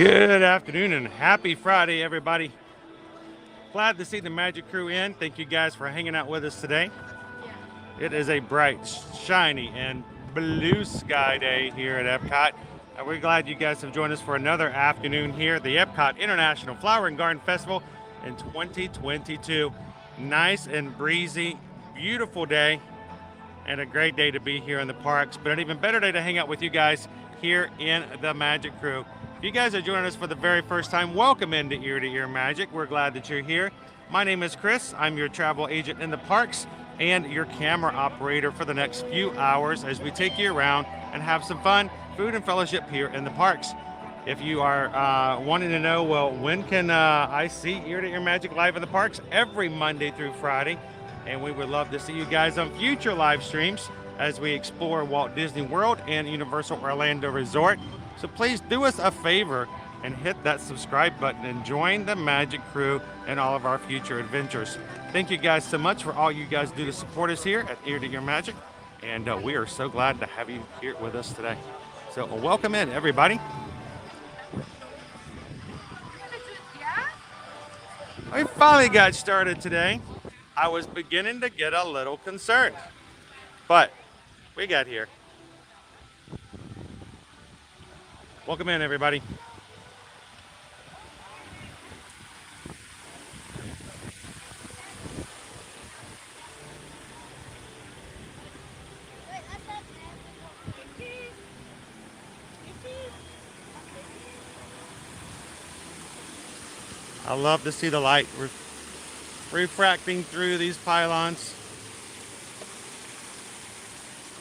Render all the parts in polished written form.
Good afternoon and happy Friday, everybody. Glad to see the Magic Crew in. Thank you guys for hanging out with us today. It is a bright, shiny, and blue sky day here at Epcot. We're glad you guys have joined us for another afternoon here at the Epcot International Flower and Garden Festival in 2022. Nice and breezy, beautiful day, and a great day to be here in the parks, but an even better day to hang out with you guys here in the Magic Crew. If you guys are joining us for the very first time, welcome into Ear to Ear Magic. We're glad that you're here. My name is Chris. I'm your travel agent in the parks and your camera operator for the next few hours as we take you around and have some fun, food, and fellowship here in the parks. If you are wanting to know, well, when can I see Ear to Ear Magic live in the parks? Every Monday through Friday. And we would love to see you guys on future live streams as we explore Walt Disney World and Universal Orlando Resort. So please do us a favor and hit that subscribe button and join the Magic Crew in all of our future adventures. Thank you guys so much for all you guys do to support us here at Ear to Ear Magic. And we are so glad to have you here with us today. So welcome in, everybody. We finally got started today. I was beginning to get a little concerned, but we got here. Welcome in, everybody. I love to see the light refracting through these pylons.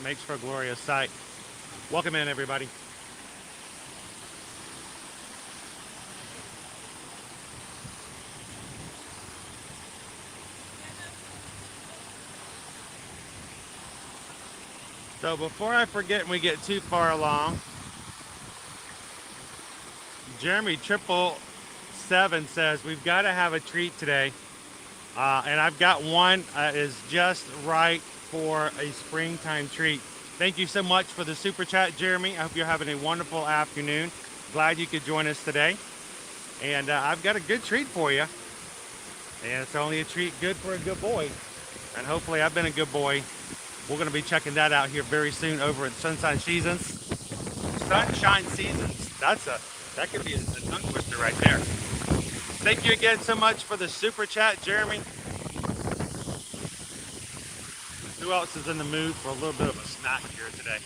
It makes for a glorious sight. Welcome in, everybody. So before I forget and we get too far along, Jeremy 777 says we've got to have a treat today. And I've got one is just right for a springtime treat. Thank you so much for the super chat, Jeremy. I hope you're having a wonderful afternoon. Glad you could join us today. And I've got a good treat for you. And it's only a treat good for a good boy. And hopefully I've been a good boy. We're going to be checking that out here very soon over at Sunshine Seasons. Sunshine Seasons. That could be a tongue twister right there. Thank you again so much for the super chat, Jeremy. Who else is in the mood for a little bit of a snack here today?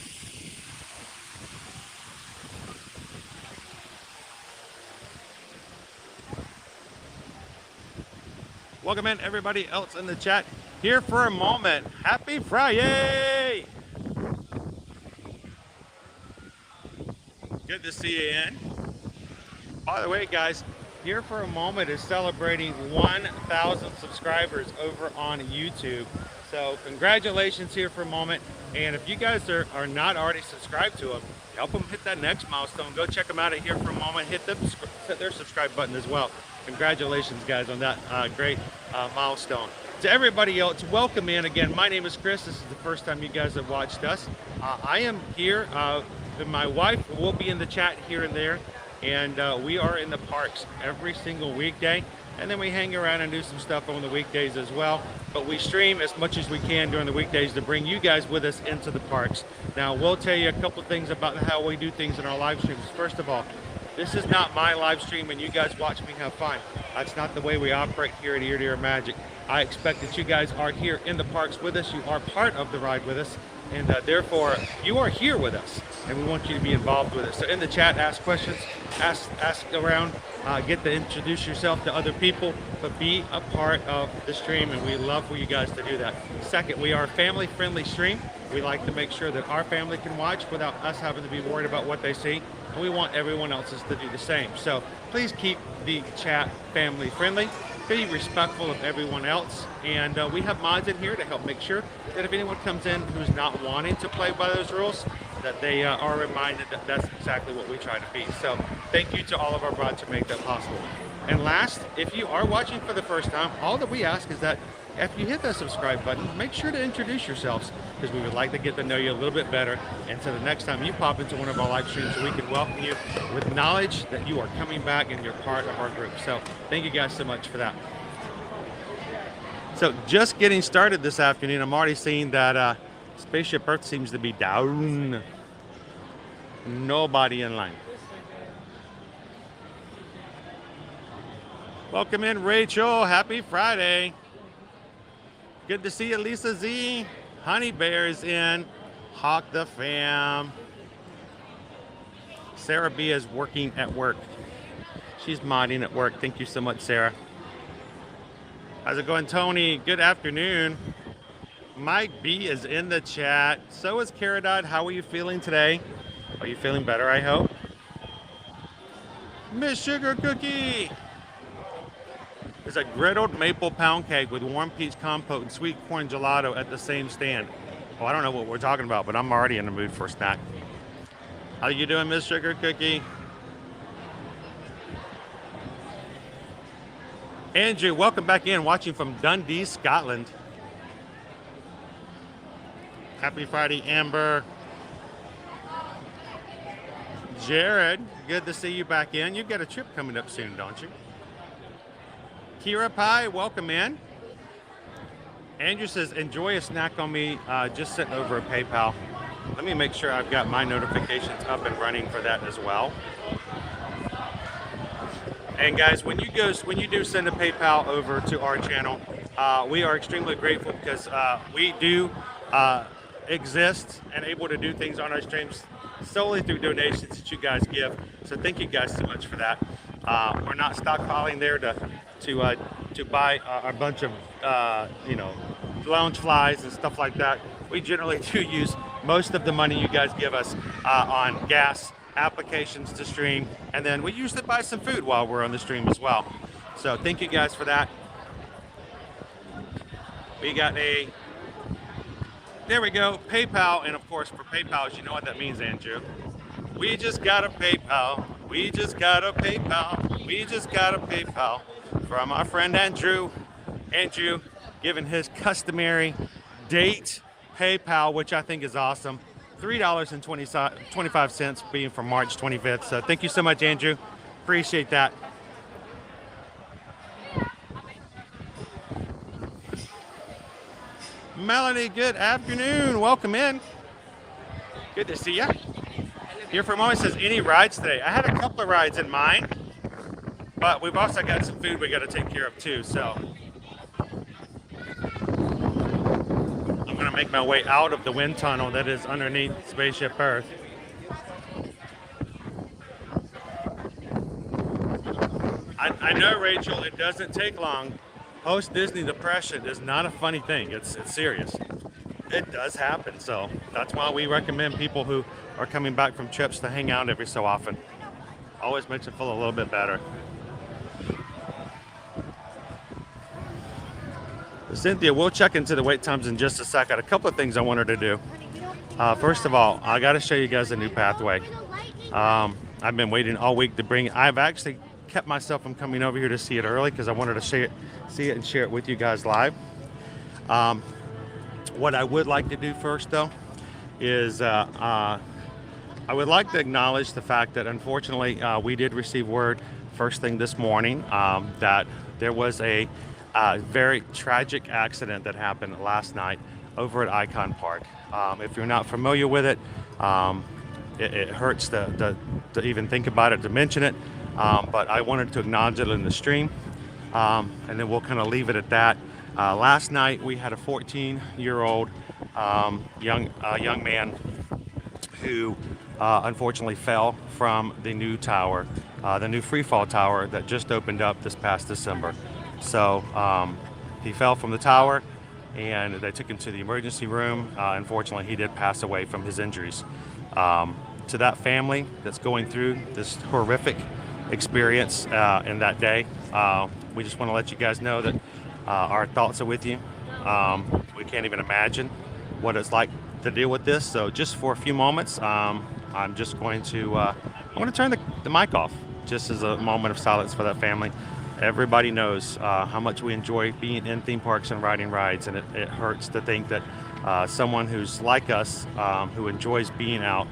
Welcome in, everybody else in the chat. Here for a moment. Happy Friday! Good to see you in. By the way, guys, Here for a Moment is celebrating 1,000 subscribers over on YouTube. So congratulations, Here for a Moment. And if you guys are not already subscribed to them, help them hit that next milestone. Go check them out at Here for a Moment. Hit their subscribe button as well. Congratulations, guys, on that great milestone. To everybody else, welcome in again. My name is Chris. This is the first time you guys have watched us. I am here. My wife will be in the chat here and there. And we are in the parks every single weekday. And then we hang around and do some stuff on the weekdays as well. But we stream as much as we can during the weekdays to bring you guys with us into the parks. Now, we'll tell you a couple of things about how we do things in our live streams. First of all, this is not my live stream and you guys watch me have fun. That's not the way we operate here at Ear to Ear Magic. I expect that you guys are here in the parks with us. You are part of the ride with us. And therefore, you are here with us, and we want you to be involved with us. So in the chat, ask questions, ask around, get to introduce yourself to other people, but be a part of the stream, and we love for you guys to do that. Second, we are a family-friendly stream. We like to make sure that our family can watch without us having to be worried about what they see, and we want everyone else's to do the same. So please keep the chat family-friendly. Be respectful of everyone else, and we have mods in here to help make sure that if anyone comes in who's not wanting to play by those rules, that they are reminded that that's exactly what we try to be. So thank you to all of our mods to make that possible. And last, if you are watching for the first time, all that we ask is that after you hit that subscribe button, make sure to introduce yourselves because we would like to get to know you a little bit better. And so the next time you pop into one of our live streams, we can welcome you with knowledge that you are coming back and you're part of our group. So thank you guys so much for that. So just getting started this afternoon, I'm already seeing that Spaceship Earth seems to be down. Nobody in line. Welcome in, Rachel. Happy Friday. Good to see you, Lisa Z. Honey Bear is in. Hawk the fam. Sarah B is working at work. She's modding at work. Thank you so much, Sarah. How's it going, Tony? Good afternoon. Mike B is in the chat. So is Caradot. How are you feeling today? Are you feeling better, I hope? Miss Sugar Cookie. There's a griddled maple pound cake with warm peach compote and sweet corn gelato at the same stand. Well, I don't know what we're talking about, but I'm already in the mood for a snack. How you doing, Miss Sugar Cookie? Andrew, welcome back in, watching from Dundee, Scotland. Happy Friday, Amber. Jared, good to see you back in. You've got a trip coming up soon, don't you? Kira Pie, welcome in. Andrew says, enjoy a snack on me, just sent over a PayPal. Let me make sure I've got my notifications up and running for that as well. And guys, when you do send a PayPal over to our channel, we are extremely grateful because we do exist and able to do things on our streams solely through donations that you guys give. So thank you guys so much for that. We're not stockpiling there to buy a bunch of lounge flies and stuff like that. We generally do use most of the money you guys give us on gas applications to stream, and then we usually buy some food while we're on the stream as well. So thank you guys for that. We got there we go, PayPal, and of course for PayPal, you know what that means, Andrew. We just got a PayPal. We just got a PayPal. We just got a PayPal from our friend Andrew. Andrew giving his customary date PayPal, which I think is awesome. $3.25 being from March 25th. So thank you so much, Andrew. Appreciate that. Melanie, good afternoon. Welcome in. Good to see you. Here for a moment says, any rides today? I had a couple of rides in mind, but we've also got some food we got to take care of too. So I'm going to make my way out of the wind tunnel that is underneath Spaceship Earth. I know, Rachel, it doesn't take long. Post-Disney depression is not a funny thing. It's serious. It does happen. So that's why we recommend people who are coming back from trips to hang out every so often. Always makes it feel a little bit better. Cynthia, we'll check into the wait times in just a sec. I got a couple of things I wanted to do. First of all, I got to show you guys a new pathway. I've been waiting all week to bring it. I've actually kept myself from coming over here to see it early because I wanted to see it and share it with you guys live. What I would like to do first, though, is I would like to acknowledge the fact that unfortunately we did receive word first thing this morning that there was a very tragic accident that happened last night over at Icon Park. If you're not familiar with it, it hurts to even think about it, to mention it, but I wanted to acknowledge it in the stream, and then we'll kind of leave it at that. Last night we had a 14-year-old young man who unfortunately fell from the new tower, the new freefall tower that just opened up this past December. So he fell from the tower and they took him to the emergency room. Unfortunately, he did pass away from his injuries. To that family that's going through this horrific experience in that day, we just want to let you guys know that our thoughts are with you. We can't even imagine what it's like to deal with this. So just for a few moments, I'm just going to I'm going to turn the mic off just as a moment of silence for that family everybody knows how much we enjoy being in theme parks and riding rides, and it hurts to think that someone who's like us, who enjoys being out,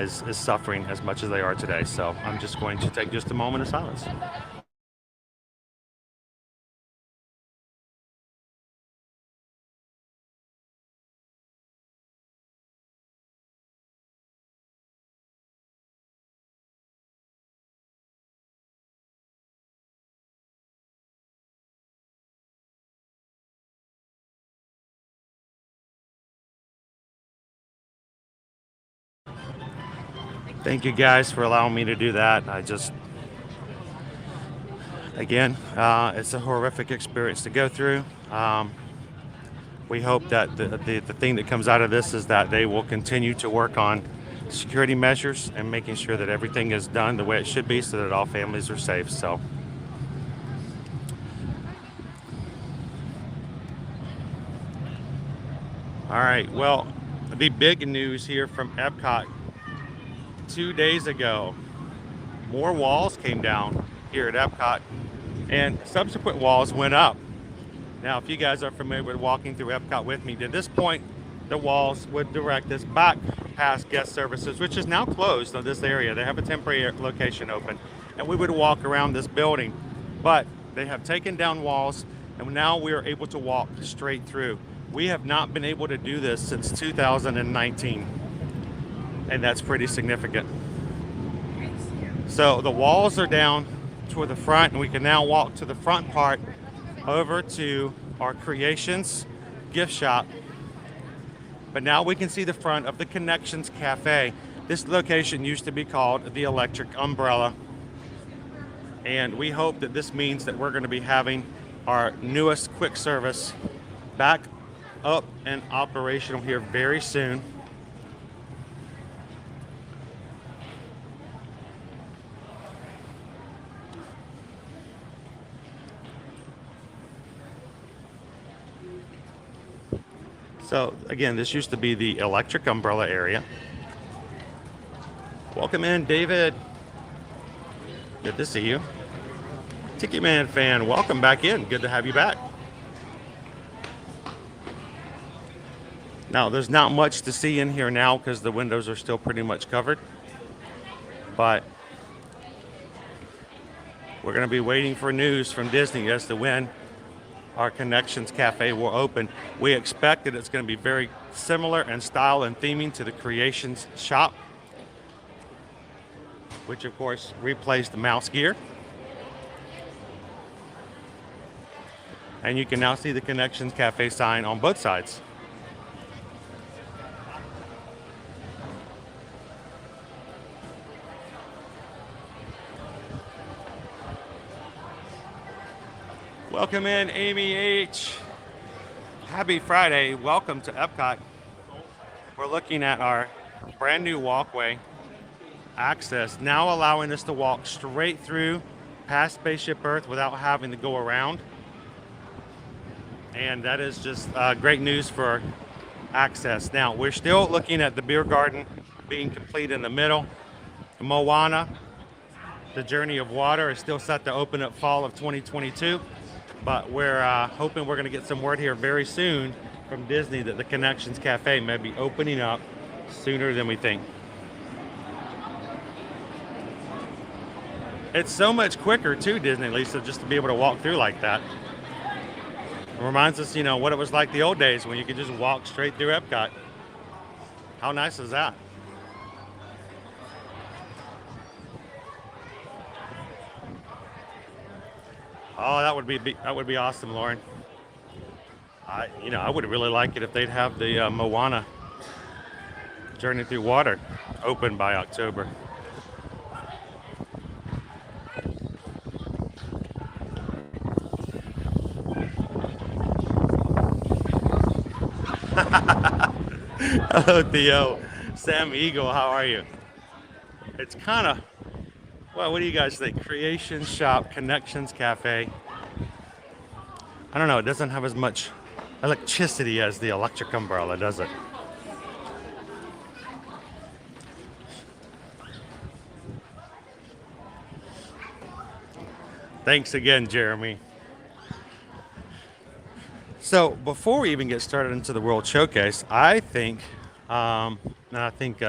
is suffering as much as they are today. So I'm just going to take just a moment of silence. Thank you guys for allowing me to do that. Again, it's a horrific experience to go through. We hope that the thing that comes out of this is that they will continue to work on security measures and making sure that everything is done the way it should be so that all families are safe. So, all right, well, the big news here from Epcot 2 days ago, more walls came down here at Epcot and subsequent walls went up. Now, if you guys are familiar with walking through Epcot with me, at this point, the walls would direct us back past guest services, which is now closed on this area. They have a temporary location open, and we would walk around this building. But they have taken down walls, and now we are able to walk straight through. We have not been able to do this since 2019, and that's pretty significant. So the walls are down toward the front, and we can now walk to the front part over to our Creations gift shop. But now we can see the front of the Connections Cafe. This location used to be called the Electric Umbrella. And we hope that this means that we're going to be having our newest quick service back up and operational here very soon. So again, this used to be the Electric Umbrella area. Welcome in, David. Good to see you. Tiki Man fan, welcome back in. Good to have you back. Now, there's not much to see in here now because the windows are still pretty much covered. But we're going to be waiting for news from Disney as to when our Connections Cafe will open. We expect that it's going to be very similar in style and theming to the Creations shop, which of course replaced the mouse gear. And you can now see the Connections Cafe sign on both sides. Welcome in, Amy H. Happy Friday. Welcome to Epcot. We're looking at our brand new walkway access, now allowing us to walk straight through past Spaceship Earth without having to go around. And that is just great news for access. Now, we're still looking at the beer garden being complete in the middle. Moana, the Journey of Water, is still set to open up fall of 2022. But we're hoping we're going to get some word here very soon from Disney that the Connections Cafe may be opening up sooner than we think. It's so much quicker too, Disney, Lisa, just to be able to walk through like that. It reminds us, you know, what it was like the old days when you could just walk straight through Epcot. How nice is that? Oh, that would be awesome, Lauren. I would really like it if they'd have the Moana Journey Through Water open by October. Hello, Theo. Sam Eagle, how are you? It's kind of, well, what do you guys think? Creation Shop, Connections Cafe. I don't know, it doesn't have as much electricity as the Electric Umbrella, does it? Thanks again, Jeremy. So before we even get started into the World Showcase, I think, and I think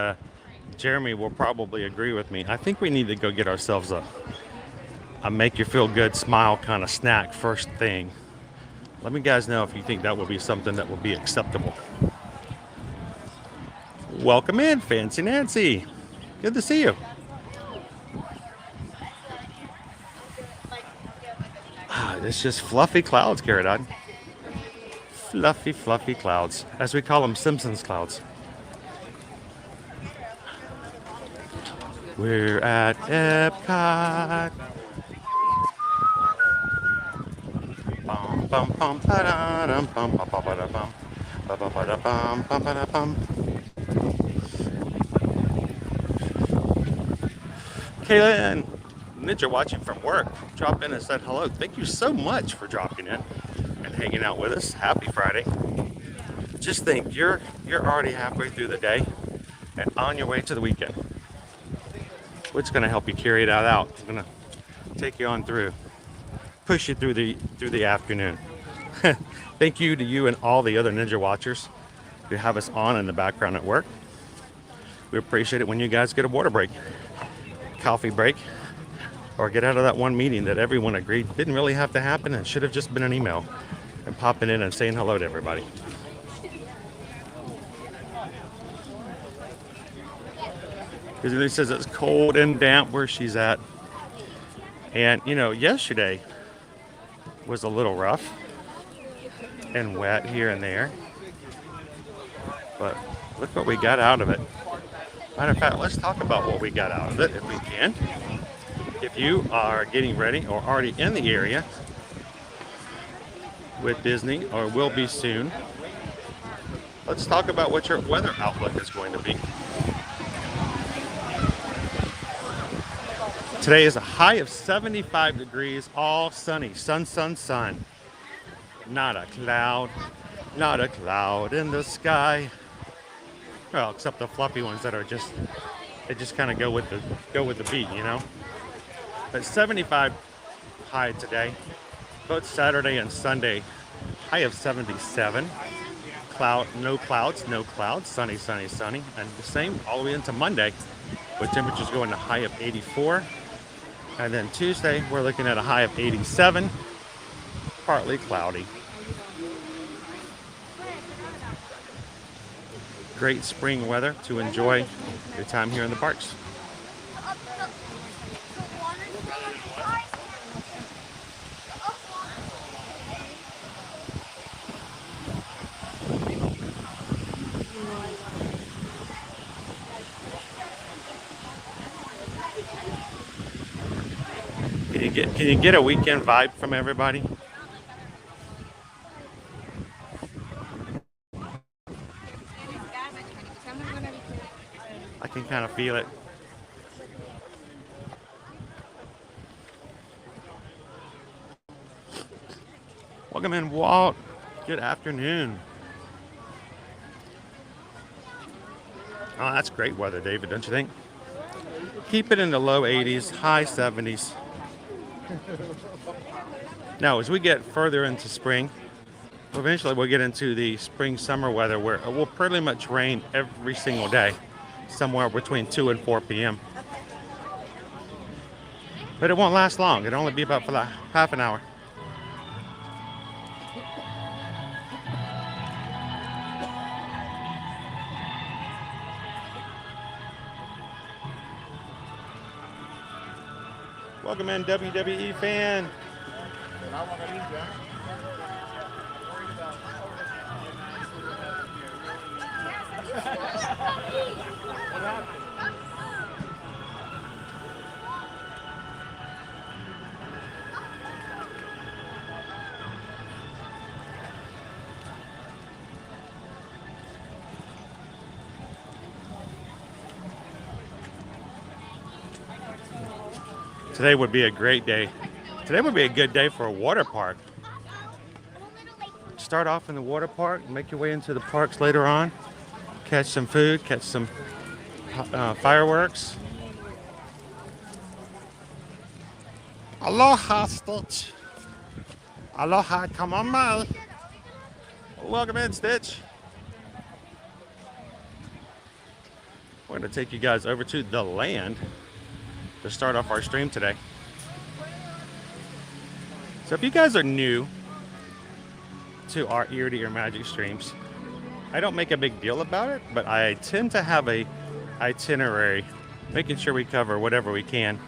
Jeremy will probably agree with me. I think we need to go get ourselves a make you feel good smile kind of snack first thing. Let me guys know if you think that would be something that would be acceptable. Welcome in, Fancy Nancy. Good to see you. It's just fluffy clouds, Caradon. Fluffy, fluffy clouds, as we call them, Simpsons clouds. We're at Epcot. Bum, bum, bum, ba-da-dum, bum, ba, ba, ba-da-bum, ba, ba, ba-da-bum, bum, ba-da-bum. Kaylin, Ninja watching from work, dropped in and said hello. Thank you so much for dropping in and hanging out with us. Happy Friday. Just think, you're already halfway through the day and on your way to the weekend. What's going to help you carry that out? I'm going to take you on through, push you through the afternoon. Thank you to you and all the other Ninja watchers who have us on in the background at work. We appreciate it when you guys get a water break, coffee break, or get out of that one meeting that everyone agreed didn't really have to happen and should have just been an email, and popping in and saying hello to everybody. Because it says it's cold and damp where she's at. And, you know, yesterday was a little rough and wet here and there. But look what we got out of it. Matter of fact, let's talk about what we got out of it if we can. If you are getting ready or already in the area with Disney or will be soon, let's talk about what your weather outlook is going to be. Today is a high of 75 degrees, all sunny, sun, sun, sun. Not a cloud in the sky. Well, except the fluffy ones that are just, they just kind of go with the beat, you know. But 75 high today, both Saturday and Sunday, high of 77. No clouds, sunny, sunny, sunny. And the same all the way into Monday, with temperatures going to high of 84. And then Tuesday, we're looking at a high of 87, partly cloudy. Great spring weather to enjoy your time here in the parks. Can you get a weekend vibe from everybody? I can kind of feel it. Welcome in, Walt. Good afternoon. Oh, that's great weather, David, don't you think? Keep it in the low 80s, high 70s. Now, as we get further into spring, eventually we'll get into the spring-summer weather where it will pretty much rain every single day, somewhere between 2 and 4 p.m. But it won't last long. It'll only be about for like half an hour. Welcome in, WWE fan. Today would be a great day. Today would be a good day for a water park. Start off in the water park, make your way into the parks later on. Catch some food, catch some fireworks. Aloha, Stitch. Aloha, come on, Mo. Welcome in, Stitch. We're going to take you guys over to the land to start off our stream today. So if you guys are new to our ear-to-ear magic streams, I don't make a big deal about it, but I tend to have a itinerary, making sure we cover whatever we can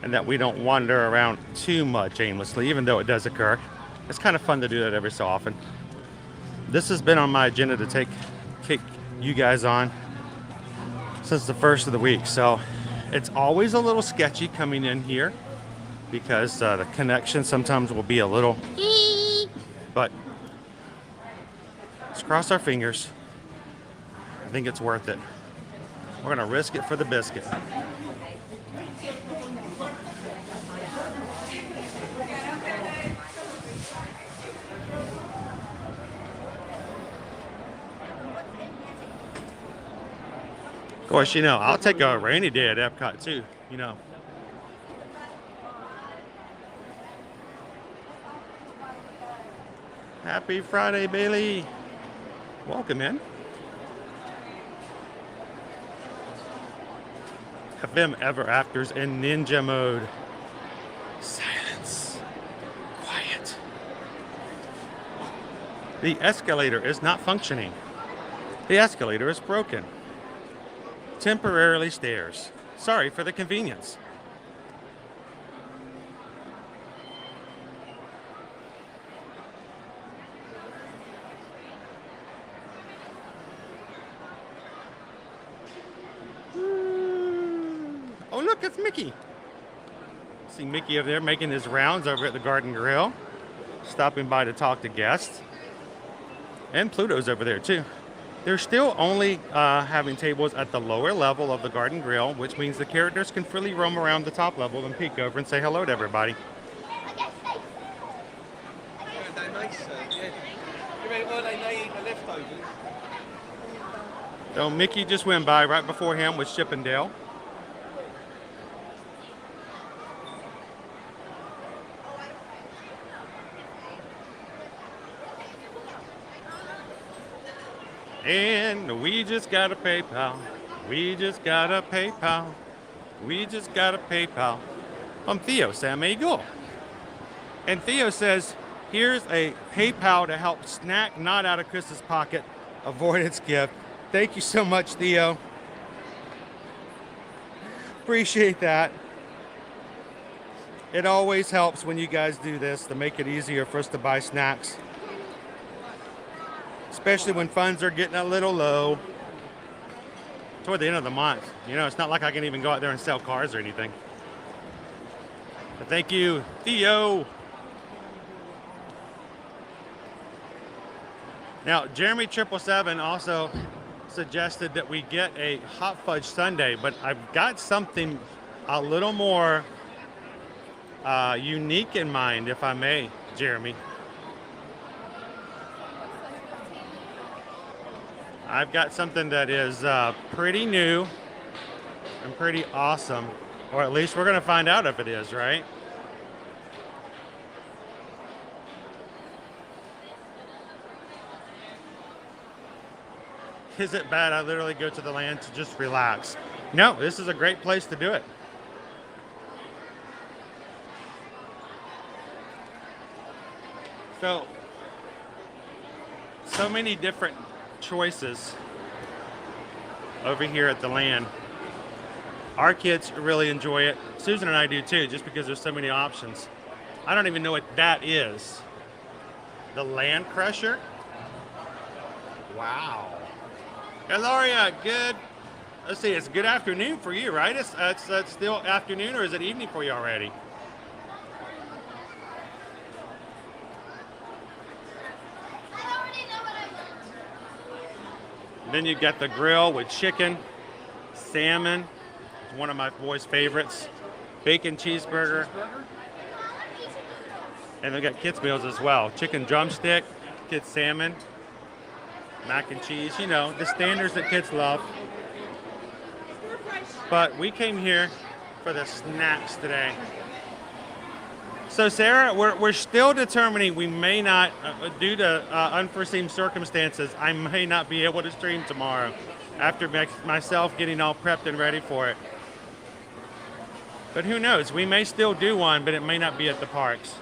and that we don't wander around too much aimlessly, even though it does occur. It's kind of fun to do that every so often. This has been on my agenda to take you guys on since the first of the week, so it's always a little sketchy coming in here because the connection sometimes will be a little, but let's cross our fingers. I think it's worth it. We're gonna risk it for the biscuit. Of course, you know, I'll take a rainy day at Epcot too, you know. Happy Friday, Bailey. Welcome in. FM Ever Afters in ninja mode. Silence. Quiet. The escalator is not functioning. The escalator is broken. Temporarily stairs. Sorry for the convenience. Oh, look, it's Mickey. See Mickey over there making his rounds over at the Garden Grill, stopping by to talk to guests. And Pluto's over there too. They're still only having tables at the lower level of the Garden Grill, which means the characters can freely roam around the top level and peek over and say hello to everybody. So Mickey just went by. Right before him was Chip and Dale. And we just got a PayPal. We just got a PayPal. We just got a PayPal from Theo San Miguel. And Theo says, here's a PayPal to help snack not out of Chris's pocket avoidance gift. Thank you so much, Theo. Appreciate that. It always helps when you guys do this to make it easier for us to buy snacks. Especially when funds are getting a little low toward the end of the month. You know, it's not like I can even go out there and sell cars or anything. But thank you, Theo. Now, Jeremy 777 also suggested that we get a hot fudge sundae, but I've got something a little more unique in mind, if I may, Jeremy. I've got something that is pretty new and pretty awesome, or at least we're going to find out if it is, right? Is it bad I literally go to the land to just relax? No, this is a great place to do it. So many different choices over here at the land. Our kids really enjoy it. Susan and I do too, just because there's so many options. I don't even know what that is. The Land Crusher? Wow. Eloria, good. Let's see, it's good afternoon for you, right? It's still afternoon, or is it evening for you already? Then you've got the grill with chicken, salmon, it's one of my boys' favorites, bacon cheeseburger, and they've got kids' meals as well. Chicken drumstick, kids' salmon, mac and cheese, you know, the standards that kids love. But we came here for the snacks today. So Sarah, we're still determining. We may not, due to unforeseen circumstances, I may not be able to stream tomorrow after myself getting all prepped and ready for it. But who knows? We may still do one, but it may not be at the parks.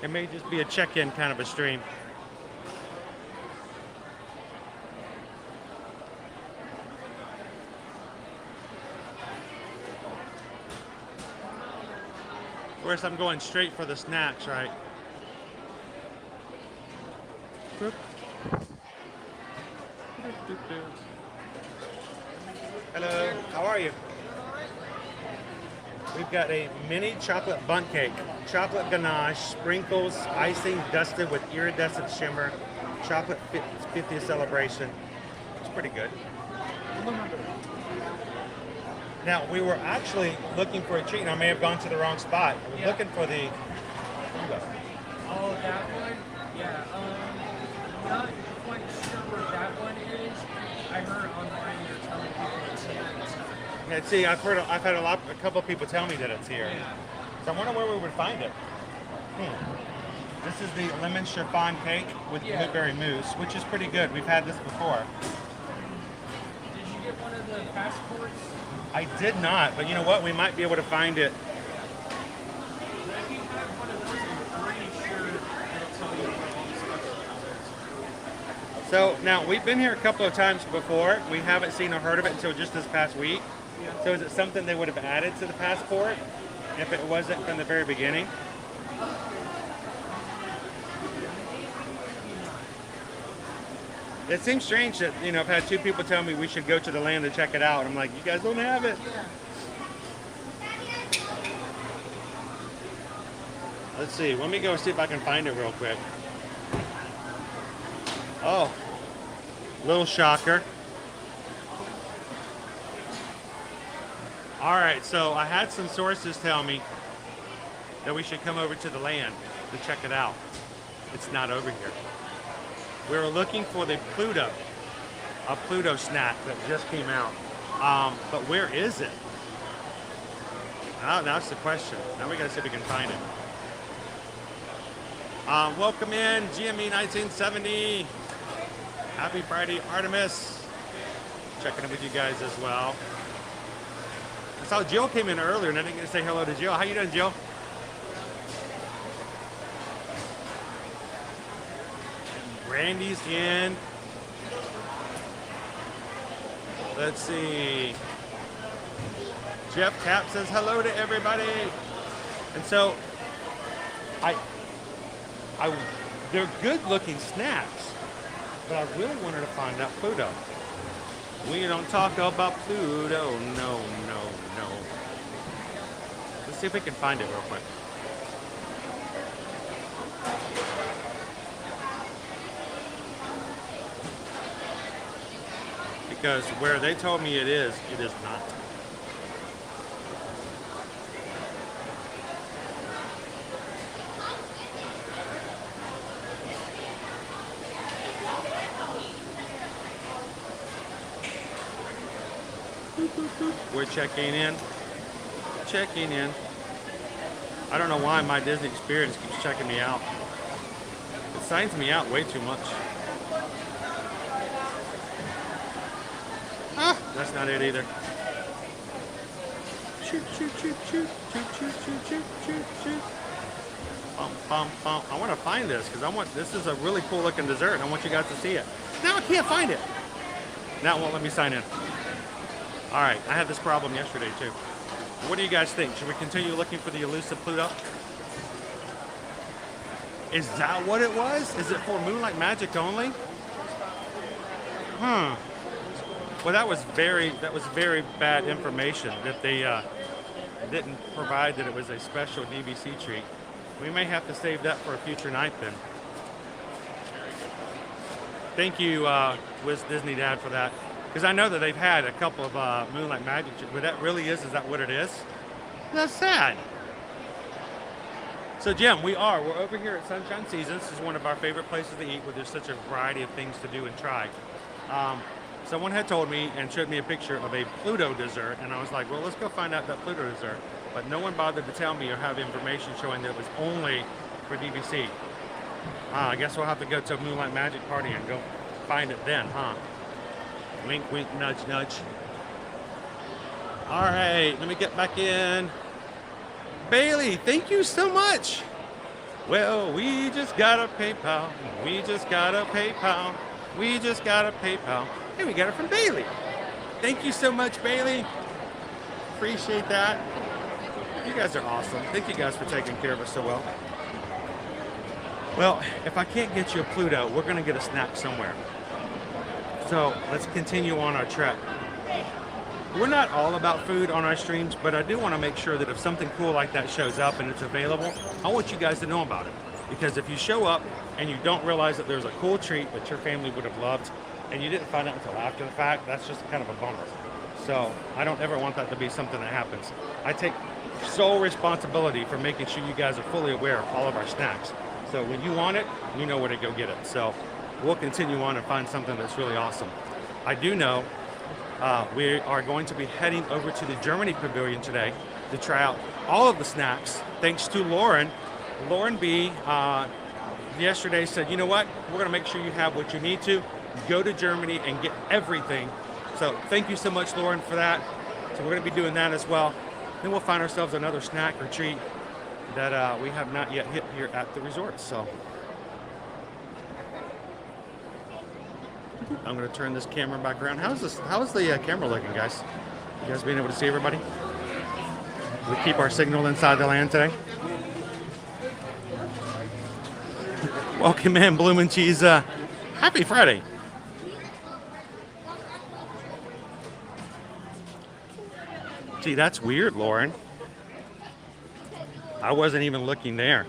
It may just be a check-in kind of a stream. Of course, I'm going straight for the snacks, right? Boop. Hello, how are you? We've got a mini chocolate bundt cake, chocolate ganache, sprinkles, icing dusted with iridescent shimmer, chocolate 50th celebration. It's pretty good. Now, we were actually looking for a treat, and I may have gone to the wrong spot. I was looking for the... Oh, that one? Yeah, not quite sure where that one is. I heard online you're telling people it's here and stuff. Yeah, see, I've had a couple of people tell me that it's here. Yeah. So I wonder where we would find it. This is the lemon chiffon cake with blueberry mousse, which is pretty good. We've had this before. Did you get one of the passports? I did not, but you know what? We might be able to find it. If you have one of those, I'm pretty sure it'll tell you what all the special So colors. now we've been here a couple of times before. We haven't seen or heard of it until just this past week. Yeah. So is it something they would have added to the passport if it wasn't from the very beginning? It seems strange that, you know, I've had two people tell me we should go to the land to check it out. I'm like, you guys don't have it. Let's see. Let me go see if I can find it real quick. Oh, little shocker. All right, so I had some sources tell me that we should come over to the land to check it out. It's not over here. We were looking for the Pluto, a Pluto snack that just came out. But where is it? Oh, that's the question. Now we gotta see if we can find it. Welcome in, GME 1970. Happy Friday, Artemis. Checking in with you guys as well. I saw Jill came in earlier and I didn't get to say hello to Jill. How you doing, Jill? Randy's in. Let's see. Jeff Cap says hello to everybody. And so, they're good-looking snacks, but I really wanted to find out Pluto. We don't talk about Pluto, no. Let's see if we can find it real quick. Because where they told me it is not. We're checking in. I don't know why my Disney experience keeps checking me out. It signs me out way too much. That's not it either. Shoot. I want to find this because this is a really cool looking dessert and I want you guys to see it. Now I can't find it. Now it won't let me sign in. All right, I had this problem yesterday too. What do you guys think? Should we continue looking for the elusive Pluto? Is that what it was? Is it for Moonlight Magic only? Well, that was very bad information that they didn't provide that it was a special DVC treat. We may have to save that for a future night then. Thank you, Wiz Disney Dad, for that. Because I know that they've had a couple of Moonlight Magic treats, but that really is that what it is? That's sad. So Jim, we're over here at Sunshine Seasons. This is one of our favorite places to eat where there's such a variety of things to do and try. someone had told me and showed me a picture of a Pluto dessert, and I was like, well, let's go find out that Pluto dessert. But no one bothered to tell me or have information showing that it was only for DVC. I guess we'll have to go to a Moonlight Magic party and go find it then, huh? Wink, wink, nudge, nudge. All right, let me get back in. Bailey, thank you so much. Well, we just got a PayPal. We just got a PayPal. We just got a PayPal. Hey, we got it from Bailey. Thank you so much, Bailey. Appreciate that. You guys are awesome. Thank you guys for taking care of us so well. Well, if I can't get you a Pluto, we're gonna get a snack somewhere. So let's continue on our trek. We're not all about food on our streams, but I do want to make sure that if something cool like that shows up and it's available, I want you guys to know about it. Because if you show up and you don't realize that there's a cool treat that your family would have loved and you didn't find out until after the fact, that's just kind of a bummer. So I don't ever want that to be something that happens. I take sole responsibility for making sure you guys are fully aware of all of our snacks. So when you want it, you know where to go get it. So we'll continue on and find something that's really awesome. I do know we are going to be heading over to the Germany pavilion today to try out all of the snacks, thanks to Lauren. Lauren B. Yesterday said, you know what, we're gonna make sure you have what you need to. Go to Germany and get everything. So thank you so much, Lauren, for that. So we're gonna be doing that as well. Then we'll find ourselves another snack or treat that we have not yet hit here at the resort. So I'm going to turn this camera back around. How's the camera looking, guys? You guys being able to see everybody? We keep our signal inside the land today. Welcome in, Bloom and Cheese. Happy Friday. Gee, that's weird, Lauren. I wasn't even looking there.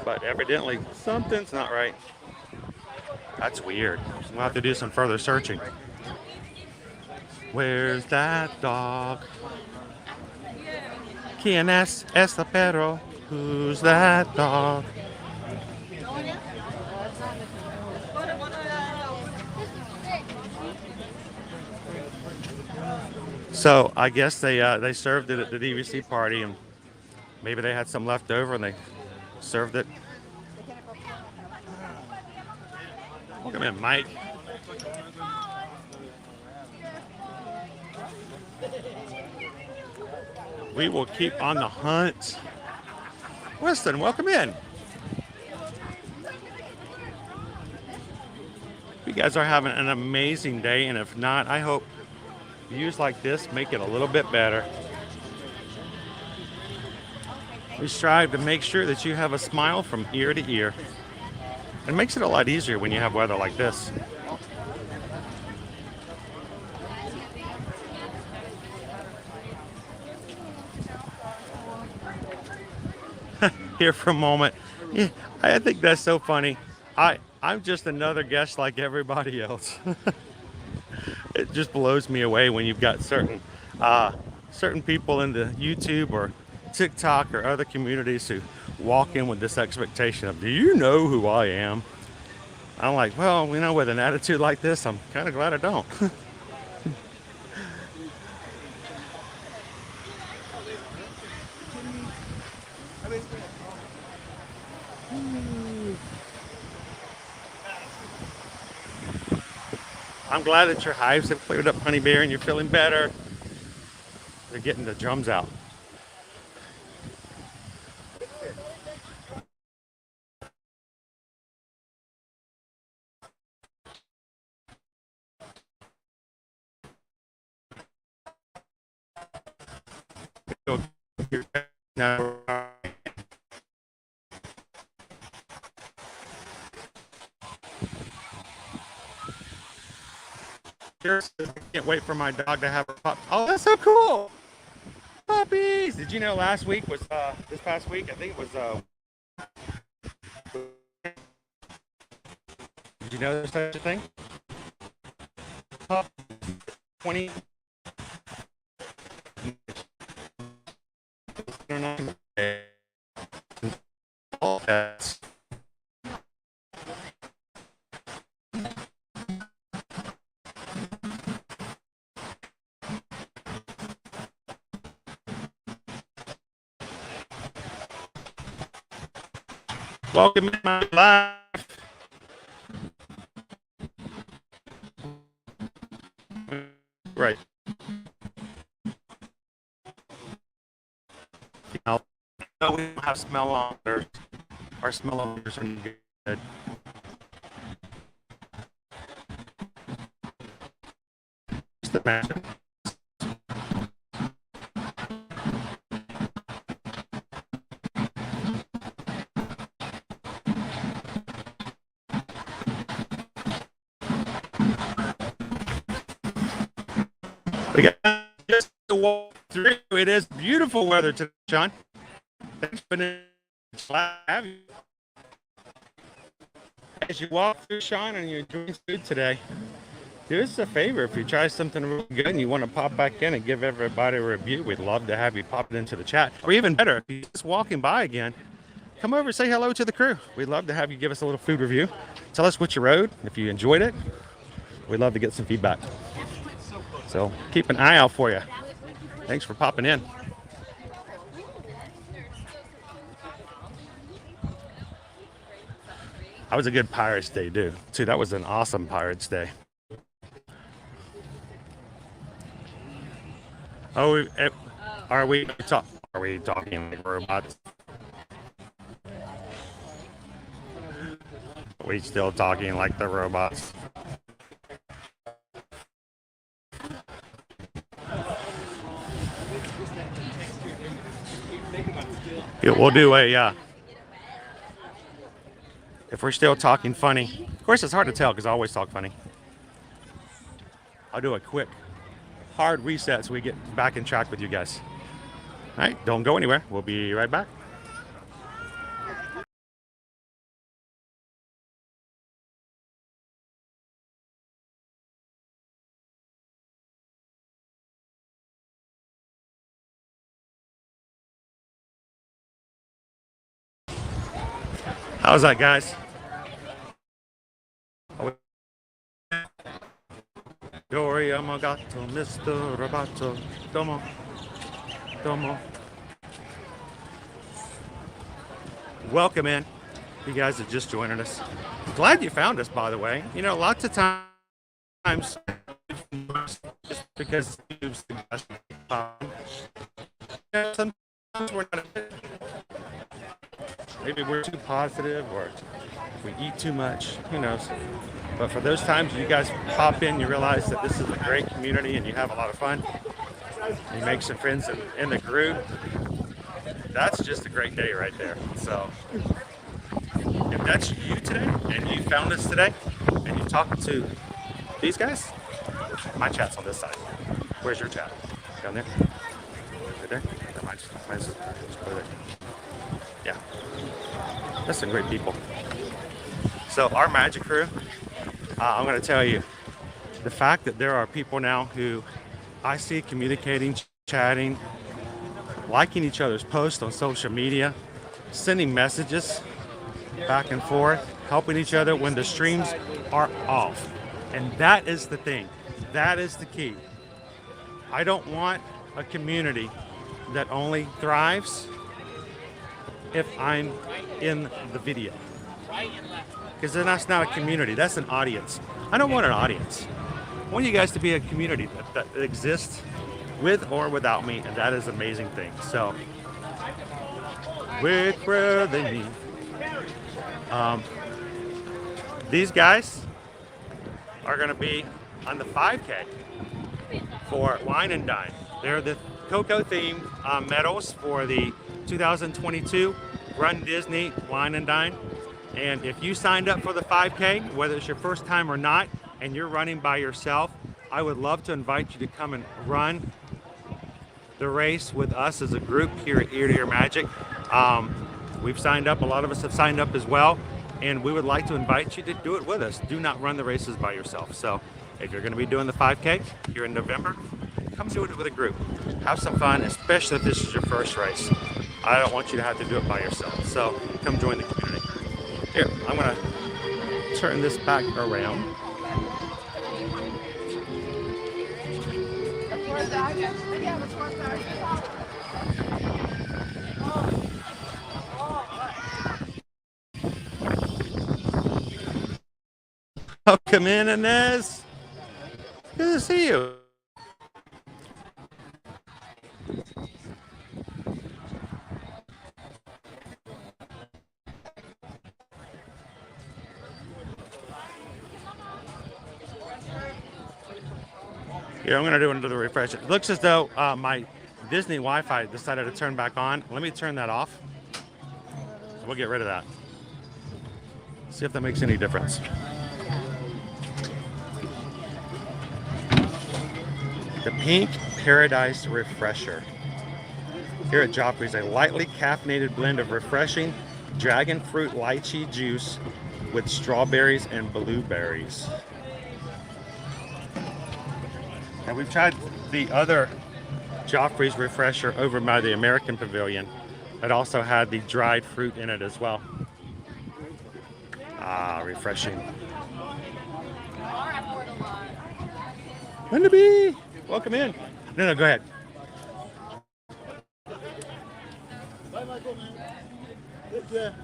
But evidently, something's not right. That's weird. We'll have to do some further searching. Where's that dog? ¿Quién es ese perro? Who's that dog? So I guess they served it at the DVC party, and maybe they had some left over and they served it. Welcome in, Mike. We will keep on the hunt. Weston, welcome in. You guys are having an amazing day, and if not, I hope views like this make it a little bit better. We strive to make sure that you have a smile from ear to ear. It makes it a lot easier when you have weather like this. Here for a moment. Yeah, I think that's so funny. I'm just another guest like everybody else. It just blows me away when you've got certain people in the YouTube or TikTok or other communities who walk in with this expectation of, do you know who I am? I'm like, well, you know, with an attitude like this, I'm kind of glad I don't. I'm glad that your hives have cleared up, Honey Bear, and you're feeling better. They're getting the drums out. Now, I can't wait for my dog to have a pup. Oh, that's so cool! Puppies! Did you know last week was this past week? I think it was. Did you know there's such a thing? 20. All pets. Welcome to my live. Right. No, we don't have smellometers. Our smellometers are good. Just imagine. We got just to walk through. It is beautiful weather today, Sean. Thanks for having you. As you walk through, Sean, and you're enjoying food today, do us a favor. If you try something really good and you want to pop back in and give everybody a review, we'd love to have you pop it into the chat. Or even better, if you're just walking by again, come over and say hello to the crew. We'd love to have you give us a little food review. Tell us what you rode, if you enjoyed it. We'd love to get some feedback. So keep an eye out for you. Thanks for popping in. That was a good Pirates Day, dude. Too, that was an awesome Pirates Day. Oh, are we talking like robots? Are we still talking like the robots? Yeah, we'll do a, if we're still talking funny. Of course, it's hard to tell because I always talk funny. I'll do a quick, hard reset so we get back in track with you guys. All right, don't go anywhere. We'll be right back. How's that, guys? Yori Amagato, Mr. Roboto, Domo, Domo. Welcome in. You guys are just joining us. Glad you found us, by the way. You know, lots of times, just because sometimes we're not. Maybe we're too positive, or if we eat too much, who knows. But for those times you guys pop in, you realize that this is a great community and you have a lot of fun. You make some friends in the group. That's just a great day right there. So if that's you today and you found us today and you talked to these guys, my chat's on this side. Where's your chat? Down there? Right there? Mine's just over there. Yeah. That's some great people. So our magic crew, I'm going to tell you, the fact that there are people now who I see communicating, chatting, liking each other's posts on social media, sending messages back and forth, helping each other when the streams are off. And that is the thing. That is the key. I don't want a community that only thrives if I'm in the video. Because then that's not a community, that's an audience. I don't want an audience. I want you guys to be a community that exists with or without me, and that is an amazing thing. So, with where they meet. These guys are gonna be on the 5K for Wine and Dine. They're the Cocoa themed medals for the 2022 Run Disney Wine and Dine. And if you signed up for the 5K, whether it's your first time or not, and you're running by yourself, I would love to invite you to come and run the race with us as a group here at Ear to Ear Magic. We've signed up, a lot of us have signed up as well, and we would like to invite you to do it with us. Do not run the races by yourself. So if you're gonna be doing the 5K here in November, come do it with a group. Have some fun, especially if this is your first race. I don't want you to have to do it by yourself. So come join the community. Here, I'm gonna turn this back around. Welcome in, Inez. Good to see you. Here, I'm gonna do another refresh. It looks as though my Disney Wi-Fi decided to turn back on. Let me turn that off. We'll get rid of that. See if that makes any difference. The Pink Paradise Refresher. Here at Joffrey's, a lightly caffeinated blend of refreshing dragon fruit lychee juice with strawberries and blueberries. And we've tried the other Joffrey's Refresher over by the American Pavilion. It also had the dried fruit in it as well. Ah, refreshing. Linda B, welcome in. No, go ahead. Bye, Michael, man.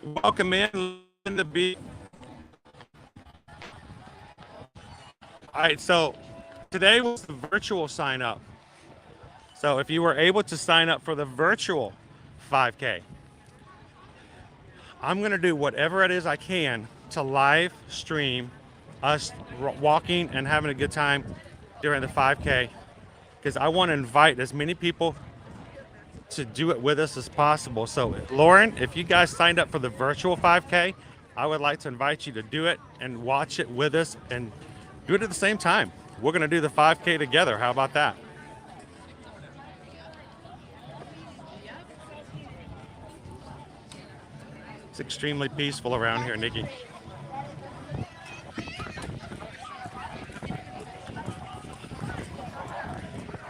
Welcome in, Linda B. All right, so today was the virtual sign up. So if you were able to sign up for the virtual 5K, I'm gonna do whatever it is I can to live stream us walking and having a good time during the 5K, because I want to invite as many people to do it with us as possible. So Lauren, if you guys signed up for the virtual 5K, I would like to invite you to do it and watch it with us and do it at the same time. We're gonna do the 5K together. How about that? It's extremely peaceful around here, Nikki.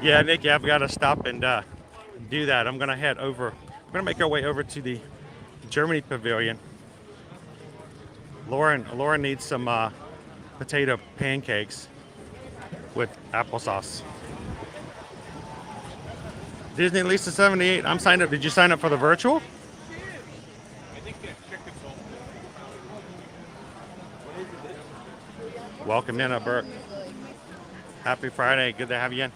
Yeah, Nikki, I've got to stop and do that. I'm gonna head over. We're gonna make our way over to the Germany Pavilion. Lauren needs some potato pancakes with applesauce. Disney Lisa 78. I'm signed up. Did you sign up for the virtual? Welcome in, Burke. Happy Friday. Good to have you in.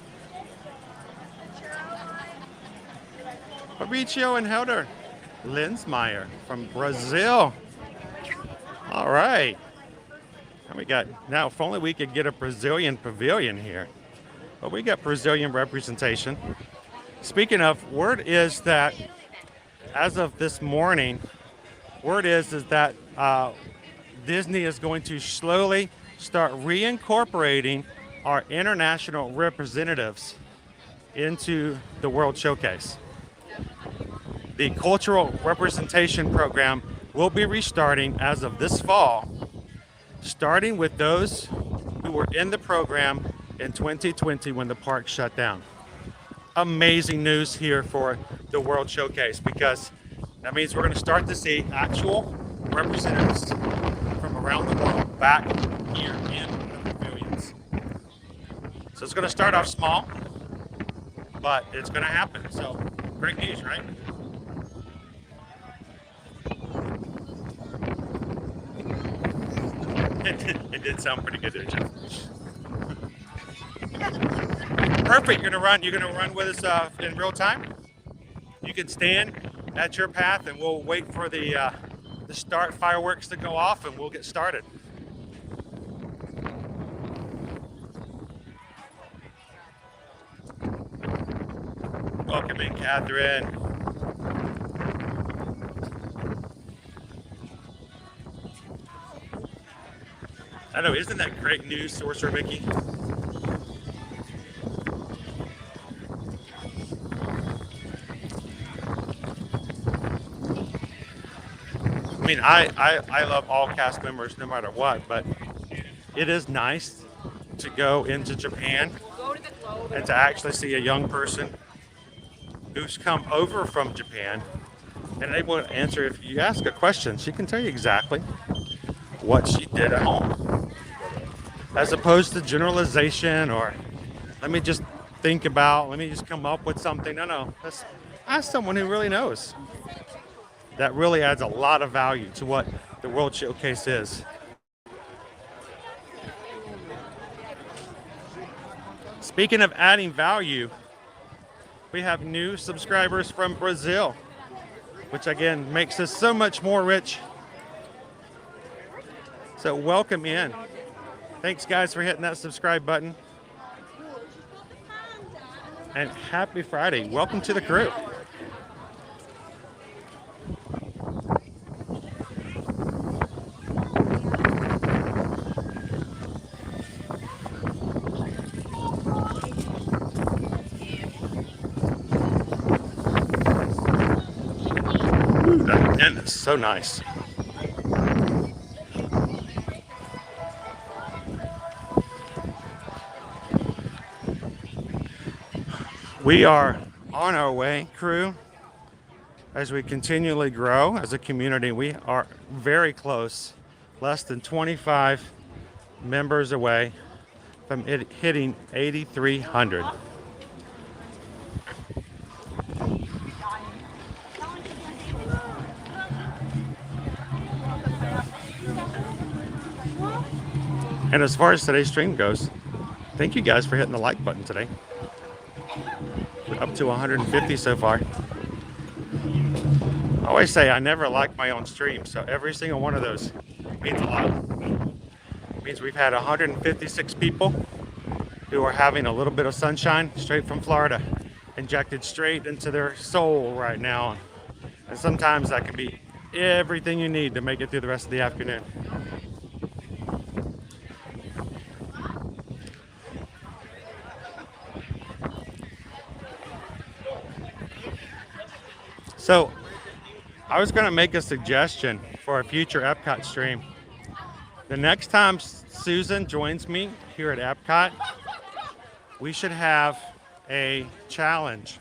Fabricio and Helder. Linsmeyer from Brazil. All right. And we got, now if only we could get a Brazilian pavilion here. But we got Brazilian representation. Speaking of, word is that as of this morning, word is that Disney is going to slowly start reincorporating our international representatives into the World Showcase. The cultural representation program will be restarting as of this fall, starting with those who were in the program in 2020 when the park shut down. Amazing news here for the World Showcase, because that means we're going to start to see actual representatives from around the world back here in the pavilions. So it's going to start off small, but it's going to happen. So great news, right? It did sound pretty good there, Jeff. Perfect. You're gonna run with us in real time. You can stand at your path, and we'll wait for the start fireworks to go off, and we'll get started. Welcome in, Catherine. I know, isn't that great news, Sorcerer Mickey? I mean, I love all cast members no matter what, but it is nice to go into Japan and to actually see a young person who's come over from Japan and able to answer. If you ask a question, she can tell you exactly what she did at home, as opposed to generalization or let me just let me just come up with something. No, ask someone who really knows. That really adds a lot of value to what the World Showcase is. Speaking of adding value, we have new subscribers from Brazil, which again makes us so much more rich. So welcome in. Thanks guys for hitting that subscribe button. And happy Friday. Welcome to the crew. Ooh, that inn is so nice. We are on our way, crew, as we continually grow as a community. We are very close, less than 25 members away from it hitting 8,300. And as far as today's stream goes, thank you guys for hitting the like button today. We're up to 150 so far. I always say I never like my own stream, so every single one of those means a lot. It means we've had 156 people who are having a little bit of sunshine straight from Florida, injected straight into their soul right now. And sometimes that can be everything you need to make it through the rest of the afternoon. So I was going to make a suggestion for a future Epcot stream. The next time Susan joins me here at Epcot, we should have a challenge.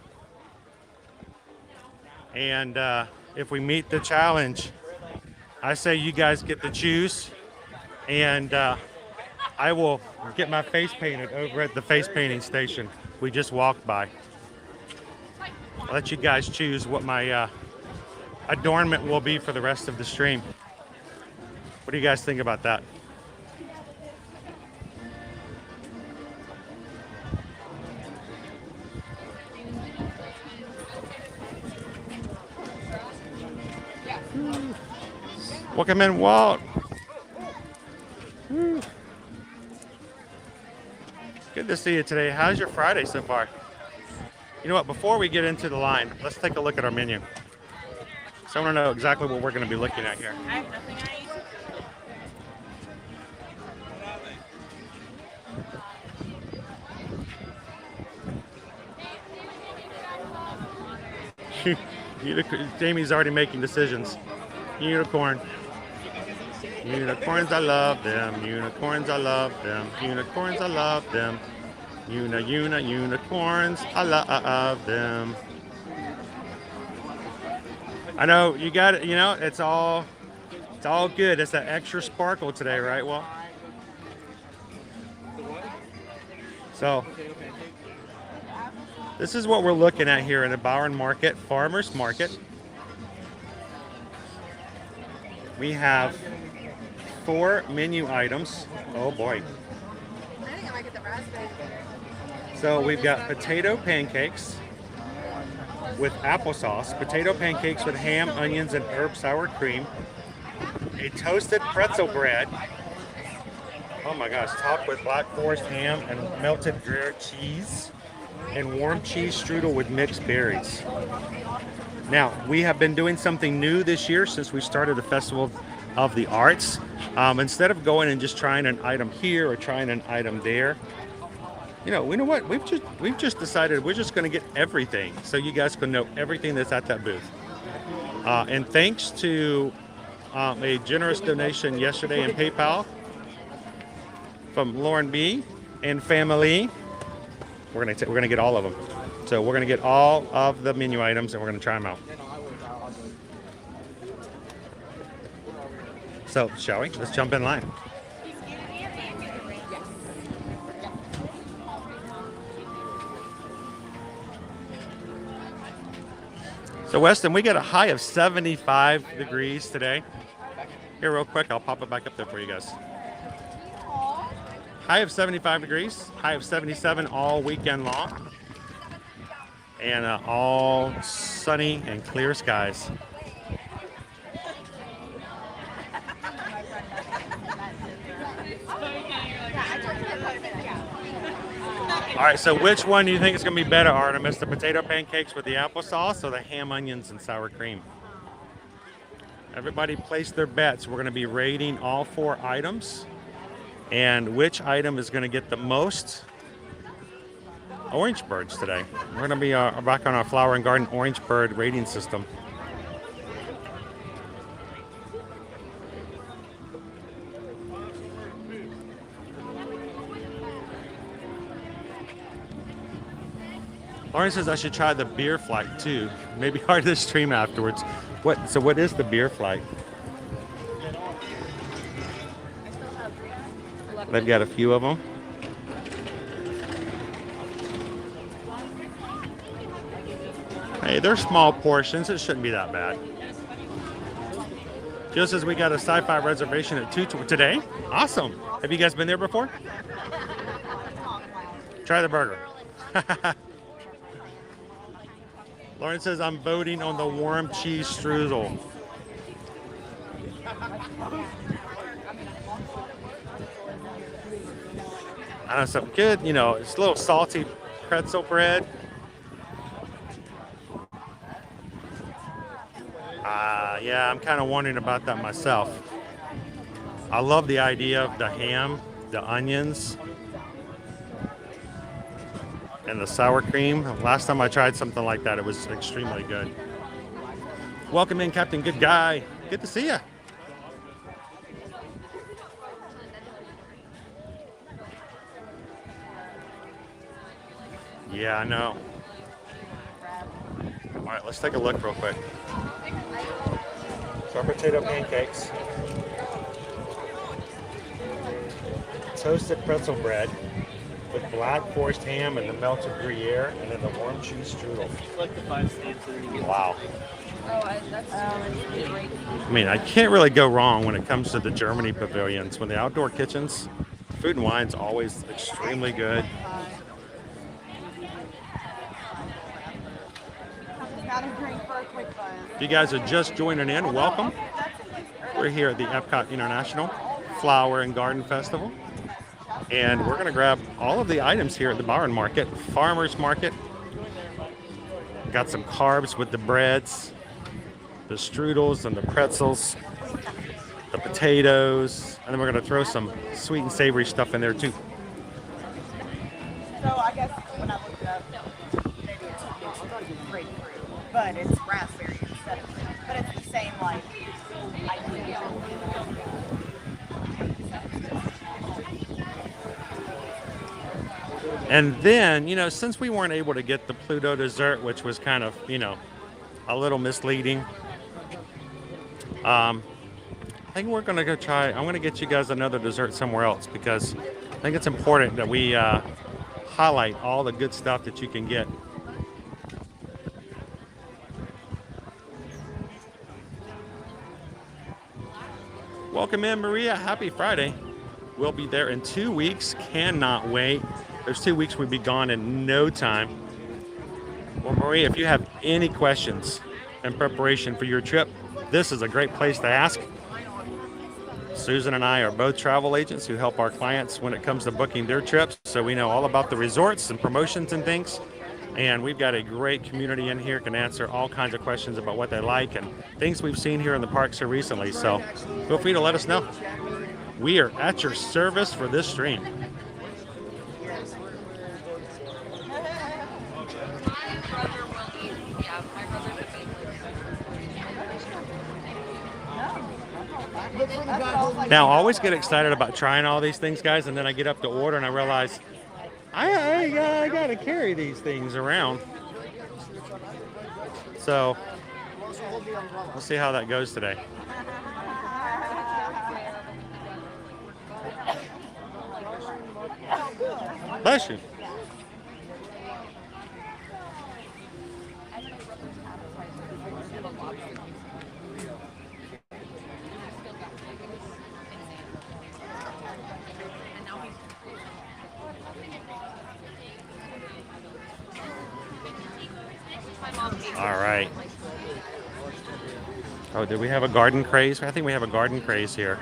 And if we meet the challenge, I say you guys get to choose. And I will get my face painted over at the face painting station we just walked by. I'll let you guys choose what my adornment will be for the rest of the stream. What do you guys think about that? Welcome in, Walt. Good to see you today. How's your Friday so far? You know what, before we get into the line, let's take a look at our menu. So I want to know exactly what we're going to be looking at here. I have nothing I eat. Jamie's already making decisions. Unicorn. Unicorns, I love them. Unicorns, I love them. Unicorns, I love them. Unicorns, I love them. I know you got it. You know it's all good. It's that extra sparkle today, right? Well, so this is what we're looking at here in the Bowen Market, Farmers Market. We have 4 menu items. Oh boy. I think I might get the raspberry. So we've got potato pancakes with applesauce, potato pancakes with ham, onions, and herb sour cream, a toasted pretzel bread, oh my gosh, topped with black forest ham and melted Gruyere cheese, and warm cheese strudel with mixed berries. Now, we have been doing something new this year since we started the Festival of the Arts. Instead of going and just trying an item here or trying an item there, you know what? We've just decided we're just going to get everything, so you guys can know everything that's at that booth. And thanks to a generous donation yesterday in PayPal from Lauren B and family, we're gonna get all of them. So we're gonna get all of the menu items and we're gonna try them out. So shall we? Let's jump in line. So Weston, we got a high of 75 degrees today. Here, real quick, I'll pop it back up there for you guys. High of 75 degrees, high of 77 all weekend long, and all sunny and clear skies. All right, so which one do you think is going to be better, Artemis? The potato pancakes with the applesauce or the ham, onions, and sour cream? Everybody place their bets. We're going to be rating all 4 items. And which item is going to get the most orange birds today? We're going to be back on our Flower and Garden orange bird rating system. Lauren says I should try the beer flight too. Maybe hard to stream afterwards. So what is the beer flight? They've got a few of them. Hey, they're small portions. It shouldn't be that bad. Jill says we got a sci-fi reservation at 2 today. Awesome. Have you guys been there before? Try the burger. Lauren says I'm voting on the warm cheese strudel. I know, some good, you know, it's a little salty pretzel bread. Yeah, I'm kind of wondering about that myself. I love the idea of the ham, the onions, and the sour cream. Last time I tried something like that, it was extremely good. Welcome in, Captain Good Guy. Good to see you. Yeah, I know. All right, let's take a look real quick. So our potato pancakes, toasted pretzel bread with black forest ham and the melted Gruyere, and then the warm cheese strudel. Like the 5 stamps. Wow. I mean, I can't really go wrong when it comes to the Germany pavilions. When the outdoor kitchens, food and wine's always extremely good. If you guys are just joining in, welcome. We're here at the Epcot International Flower and Garden Festival. And we're going to grab all of the items here at the Barn Market, Farmers Market. Got some carbs with the breads, the strudels and the pretzels, the potatoes, and then we're going to throw some sweet and savory stuff in there too. So I guess when I looked it up, maybe it's grapefruit, but it's raspberry instead of, but it's the same like idea. And then, you know, since we weren't able to get the Pluto dessert, which was kind of, you know, a little misleading, I think we're going to go try, I'm going to get you guys another dessert somewhere else because I think it's important that we highlight all the good stuff that you can get. Welcome in, Maria. Happy Friday. We'll be there in 2 weeks. Cannot wait. There's 2 weeks we'll be gone in no time. Well, Maria, if you have any questions in preparation for your trip, this is a great place to ask. Susan and I are both travel agents who help our clients when it comes to booking their trips. So we know all about the resorts and promotions and things. And we've got a great community in here, can answer all kinds of questions about what they like and things we've seen here in the parks here recently. So feel free to let us know. We are at your service for this stream. Now, I always get excited about trying all these things, guys, and then I get up to order and I realize I got to carry these things around. So we'll see how that goes today. Bless you. All right. Oh, did we have a garden craze? I think we have a garden craze here.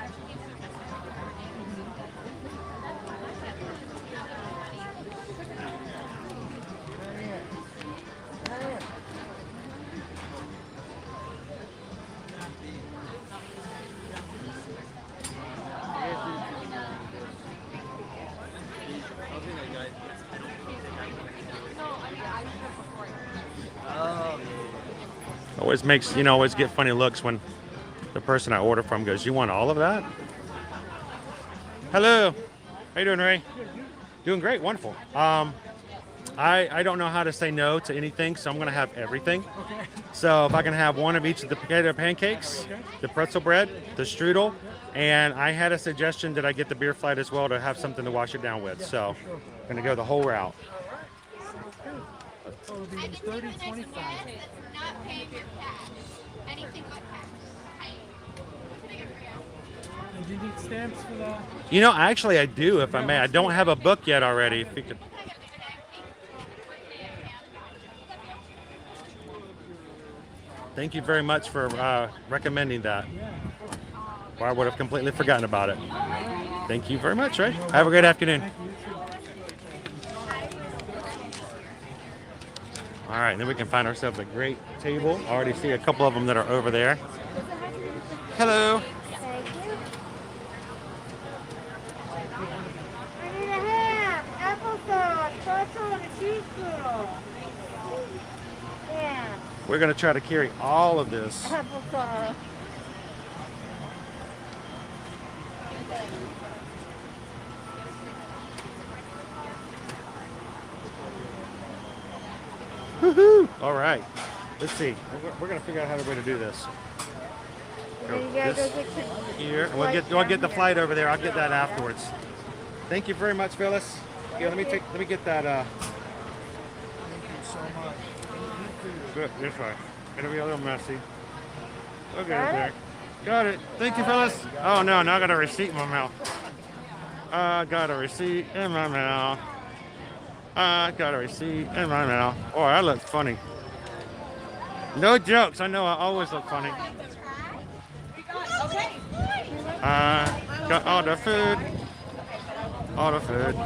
Always makes, always get funny looks when the person I order from goes, "You want all of that?" Hello. How you doing, Ray? Doing great. Wonderful. I don't know how to say no to anything, so I'm going to have everything. Okay. So if I can have one of each of the potato pancakes, the pretzel bread, the strudel, and I had a suggestion that I get the beer flight as well to have something to wash it down with. So I'm going to go the whole route. So it'll be 30, 25. And do you need stamps for that? Actually I do, if I may. I don't have a book yet already. If you could. Thank you very much for recommending that. Or I would have completely forgotten about it. Thank you very much, Ray. Have a great afternoon. All right, then we can find ourselves a great table. I already see a couple of them that are over there. Hello. Thank you. I need a ham, applesauce, pretzel, and a cheese poodle. Yeah, We're going to try to carry all of this. applesauce. Woohoo! All right. Let's see. We're going to figure out how to do this. And then you gotta go get the Here, and we'll get the flight over there. I'll get that afterwards. Thank you very much, Phyllis. Yeah, let me get that. Thank you so much. Good, this way. It'll be a little messy. Okay, there. Got it. Thank you, Phyllis. Oh no, now I got a receipt in my mouth. I got a receipt in my mouth. I got a receipt in my mouth. Oh, that looks funny. No jokes. I know I always look funny. Got all the food. All the food.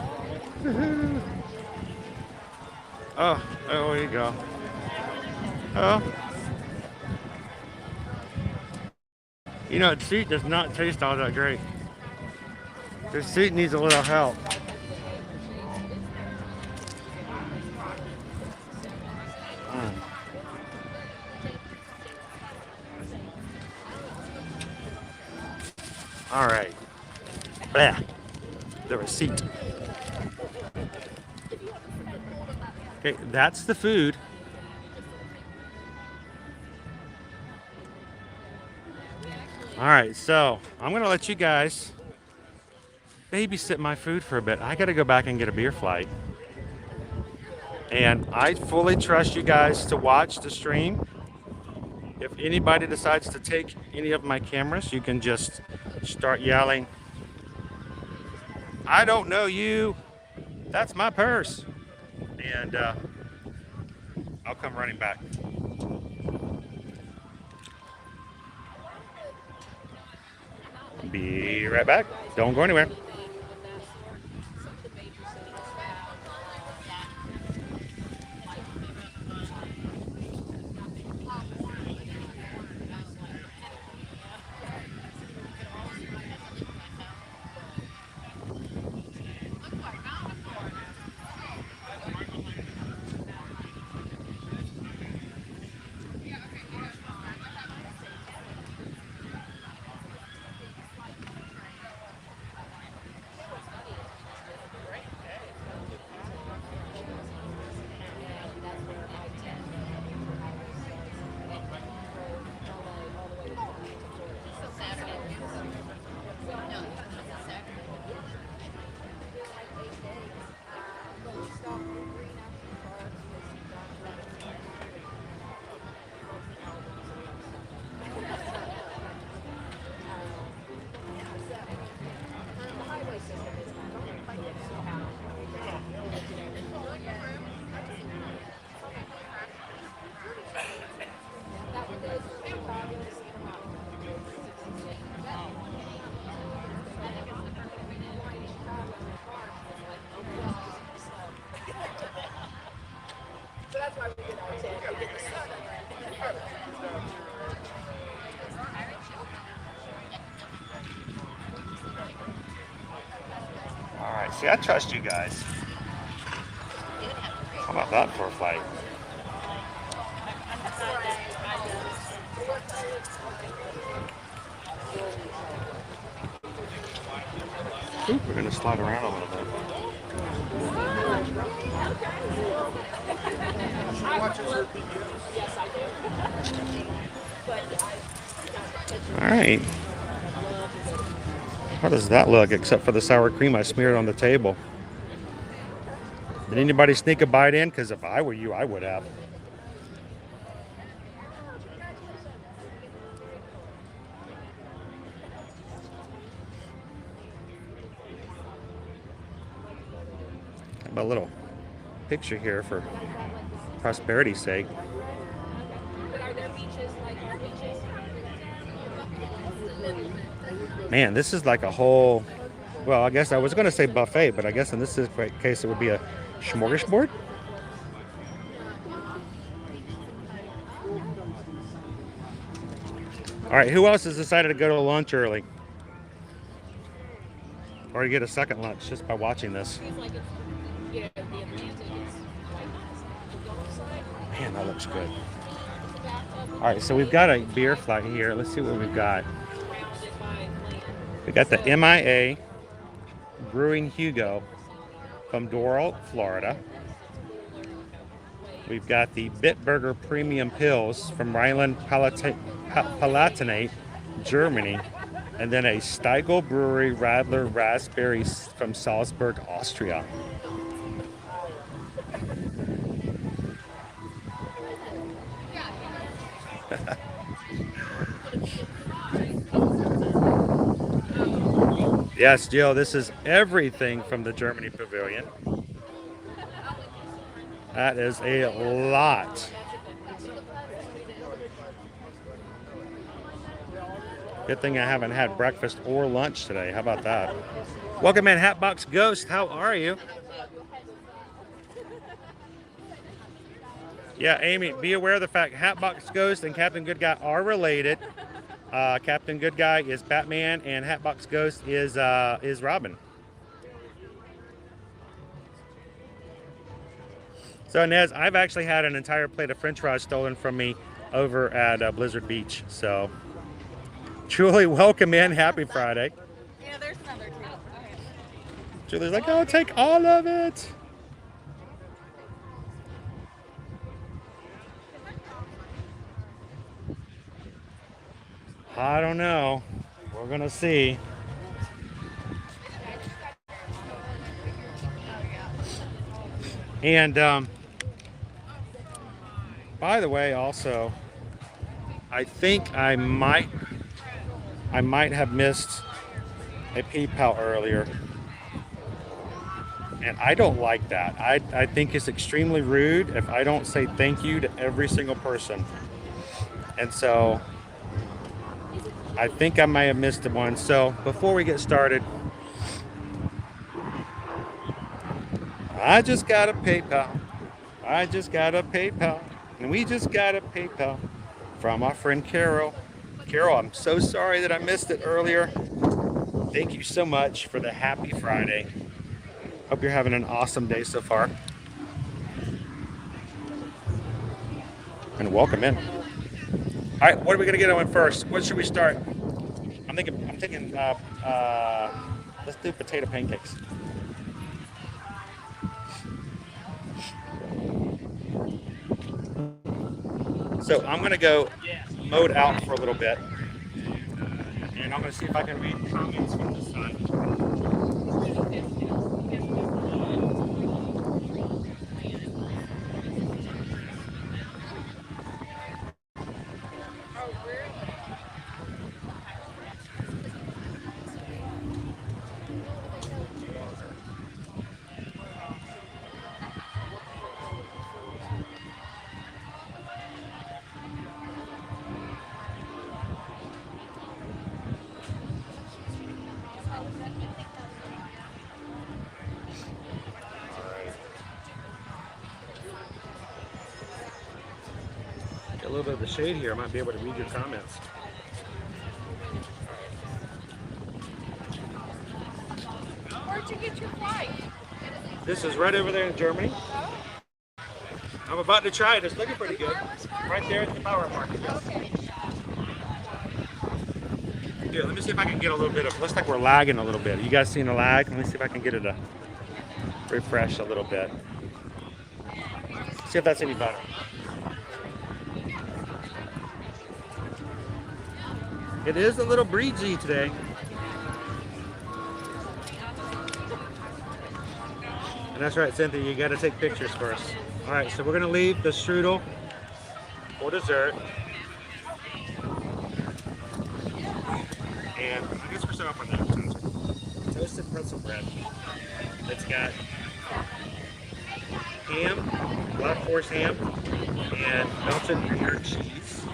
Oh, there you go. Oh. The seat does not taste all that great. The seat needs a little help. All right. Blah. The receipt. Okay, that's the food. All right, so I'm going to let you guys babysit my food for a bit. I got to go back and get a beer flight. And I fully trust you guys to watch the stream. If anybody decides to take any of my cameras, you can just start yelling, "I don't know you. That's my purse." And I'll come running back. Be right back. Don't go anywhere. See, I trust you guys. How about that for a flight? Ooh, we're gonna slide around a little bit. All right. How does that look, except for the sour cream I smeared on the table? Did anybody sneak a bite in? Because if I were you, I would have. Have a little picture here for prosperity's sake. Man, this is like a whole, well, I guess I was going to say buffet, but I guess in this case it would be a smorgasbord. All right, who else has decided to go to lunch early? Or to get a second lunch just by watching this? Man, that looks good. All right, so we've got a beer flight here. Let's see what we've got. We got the MIA Brewing Hugo from Doral, Florida. We've got the Bitburger Premium Pills from Rhineland Palatinate, Germany. And then a Steigl Brewery Radler Raspberry from Salzburg, Austria. Yes, Jill, this is everything from the Germany Pavilion. That is a lot. Good thing I haven't had breakfast or lunch today. How about that? Welcome in, Hatbox Ghost. How are you? Yeah, Amy, be aware of the fact Hatbox Ghost and Captain Good Guy are related. Captain Good Guy is Batman, and Hatbox Ghost is Robin. So, Nez, I've actually had an entire plate of French fries stolen from me over at Blizzard Beach. So, Julie, welcome in. Happy Friday. Yeah, there's another two. Okay. Julie's like, I'll take all of it. I don't know. We're going to see. And by the way, also, I think I might have missed a PayPal earlier. And I don't like that. I think it's extremely rude if I don't say thank you to every single person. And so I think I may have missed one. So before we get started, I just got a PayPal. I just got a PayPal. And we just got a PayPal from our friend Carol. Carol, I'm so sorry that I missed it earlier. Thank you so much for the happy Friday. Hope you're having an awesome day so far. And welcome in. All right, what are we gonna get on first? What should we start? I'm thinking. Let's do potato pancakes. So I'm gonna go mode out for a little bit, and I'm gonna see if I can read comments from this side. A little bit of the shade here, I might be able to read your comments. Or you get your flight? This is right over there in Germany. Oh, I'm about to try it. It's looking pretty good. Right there at the power market. Yes. okay. Here, let me see if I can get a little bit of. Looks like we're lagging a little bit. You guys seen the lag? Let me see if I can get it to refresh a little bit. See if that's any better. It is a little breezy today. And that's right, Cynthia, you got to take pictures first. All right, so we're going to leave the strudel for dessert. And I guess we're set up on that. Toasted pretzel bread. It's got ham, black forest ham, and melted Gruyere cheese.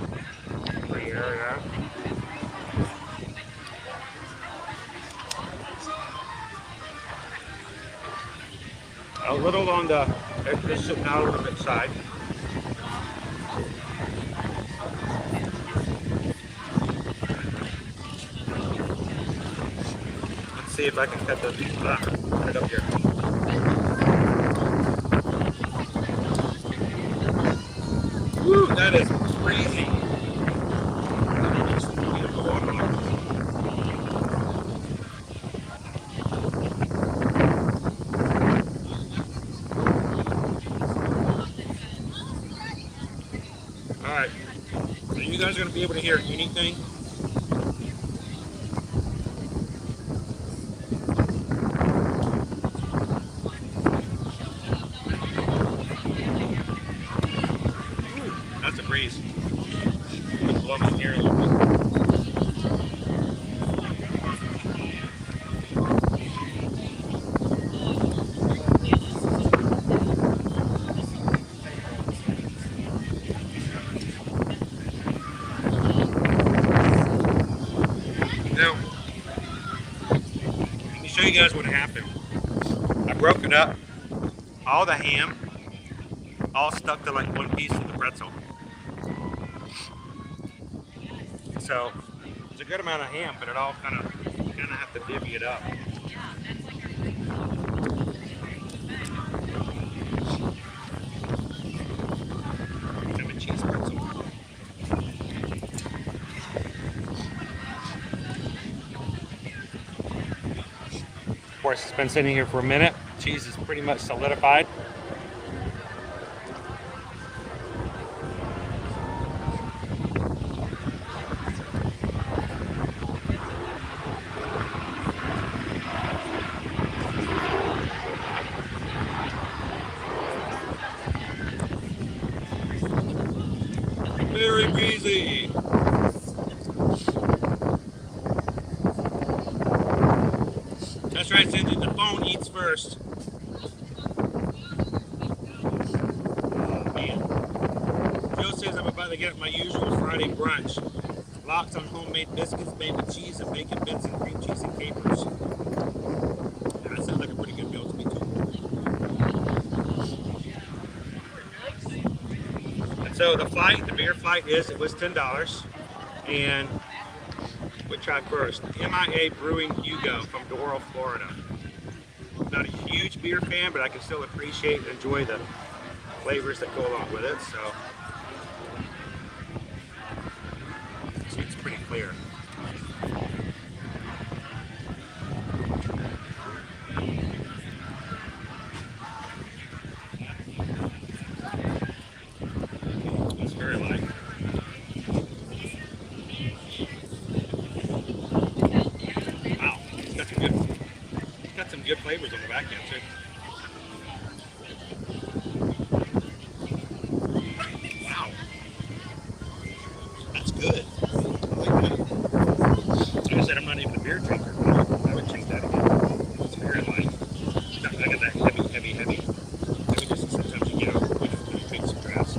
Gruyere, yeah. A little on the, it's sitting out a little bit side. Let's see if I can cut those right up here. Woo, that is crazy. Alright, so you guys are going to be able to hear anything. Ooh, that's a breeze. Blow my ear a little bit. Now, let me show you guys what happened. I broke it up. All the ham, all stuck to like one piece of the pretzel. So, it's a good amount of ham, but it all kind of have to divvy it up. Have a cheese pretzel. Of course, it's been sitting here for a minute. Cheese is pretty much solidified. Very easy. That's right, Cindy. The phone eats first. Oh, man. Joe says I'm about to get my usual Friday brunch. Lox on homemade biscuits made with cheese and bacon bits and cream cheese and capers. That sounds like a pretty good meal to me, too. And so the beer flight it was $10. And we tried first. MIA Brewing Hugo from Doral, Florida. Not a huge beer fan, but I can still appreciate and enjoy the flavors that go along with it. So it's pretty clear. It's very light. Wow, it's got some good flavors on the back end too. Wow, that's good. I like that. Like I said, I'm not even a beer drinker, but I would drink that again. It's very light. It's not like that heavy. Just sometimes you get over when you drink some grass.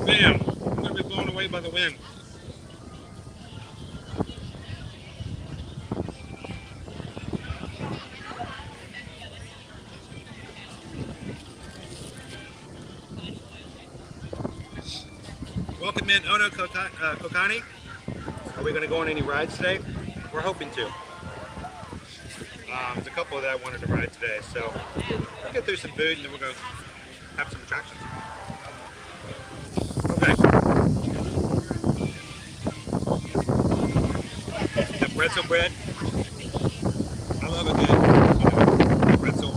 Bam! I'm gonna be blown away by the wind. Welcome in Ono Kokani. Are we going to go on any rides today? We're hoping to. There's a couple that I wanted to ride today, so we'll get through some food and then we'll go have some attractions. Okay. That pretzel bread. I love a good pretzel.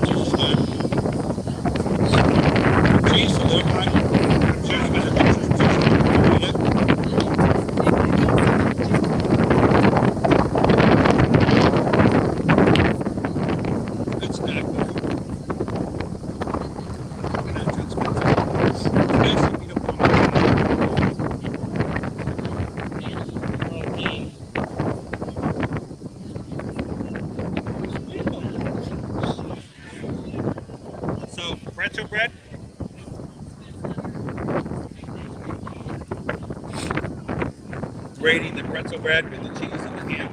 Cheese is good. Cheese a little hot. Cheese better than cheese. Good snack. Not too expensive. Nice if you don't want So, pretzel bread. Grating the pretzel bread with the cheese and the ham.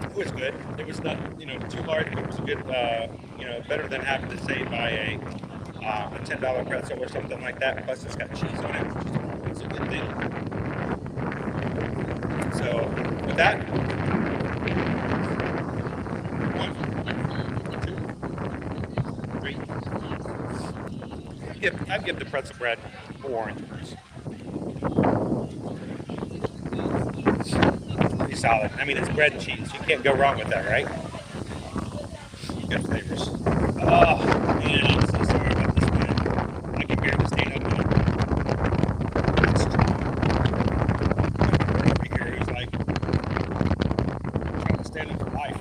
It was good. It was not, too large, but it was a good, better than having to say buy a $10 pretzel or something like that. Plus, it's got cheese on it, which is always a good thing. So, with that, 1, 2, 3. I'd give the pretzel bread 4 orange juice. Pretty solid. I mean, it's bread and cheese. You can't go wrong with that, right? Good flavors. Oh, man, I'm so sorry about this one. I can barely stand up now. It's strong. Over here, it was like trying to stand up for life.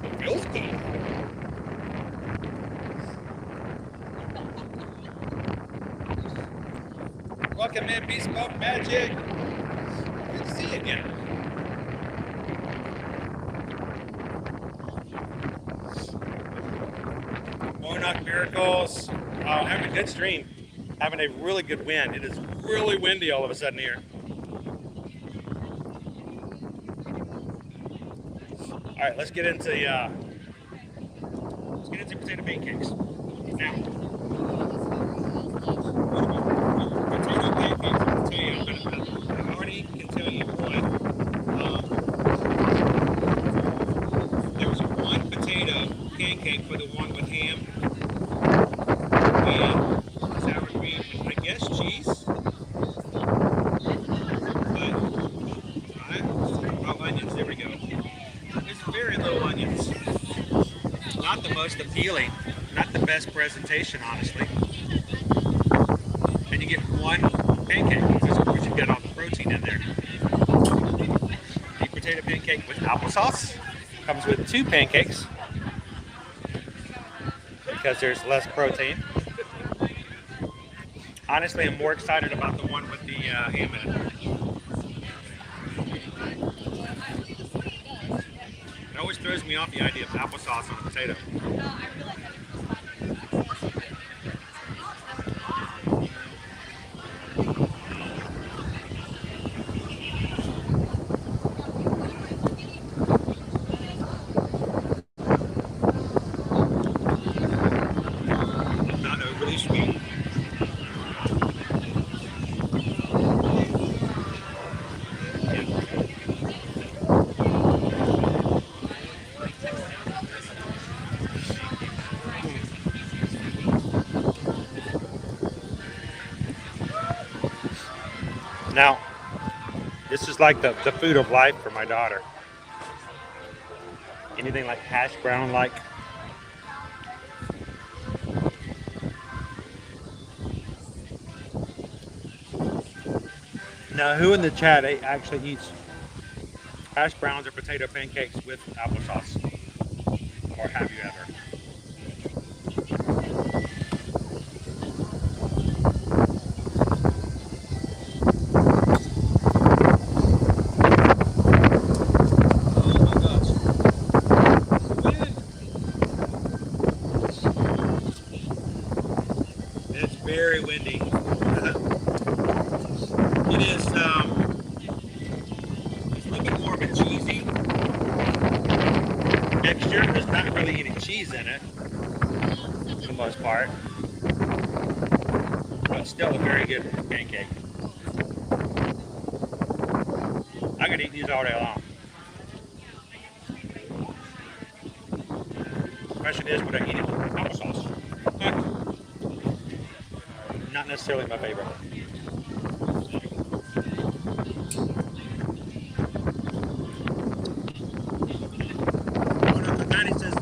It feels good. Welcome in, Bespoke Magic. Good to see you again. Monarch Miracles. Having a good stream. Having a really good wind. It is really windy all of a sudden here. All right, let's get into potato pancakes. Now. Potato pancakes, I already can tell you one. There was one potato pancake for the one with ham and sour cream and I guess cheese. But onions, there we go. There's very little onions. Not the most appealing, not the best presentation, honestly. And you get one pancake, because of course you get all the protein in there. The potato pancake with applesauce comes with 2 pancakes because there's less protein. Honestly, I'm more excited about the one with the ham in it. It always throws me off the idea of applesauce on a potato. Not overly sweet. Now, this is like the food of life for my daughter. Anything like hash brown like. Now, who in the chat actually eats hash browns or potato pancakes with applesauce? Or have you ever? Very windy. It is it's a little bit more of a cheesy mixture. There's not really any cheese in it, for the most part. But still a very good pancake. I could eat these all day long. Question is, would I eat it with applesauce? Not necessarily my favorite. Says, I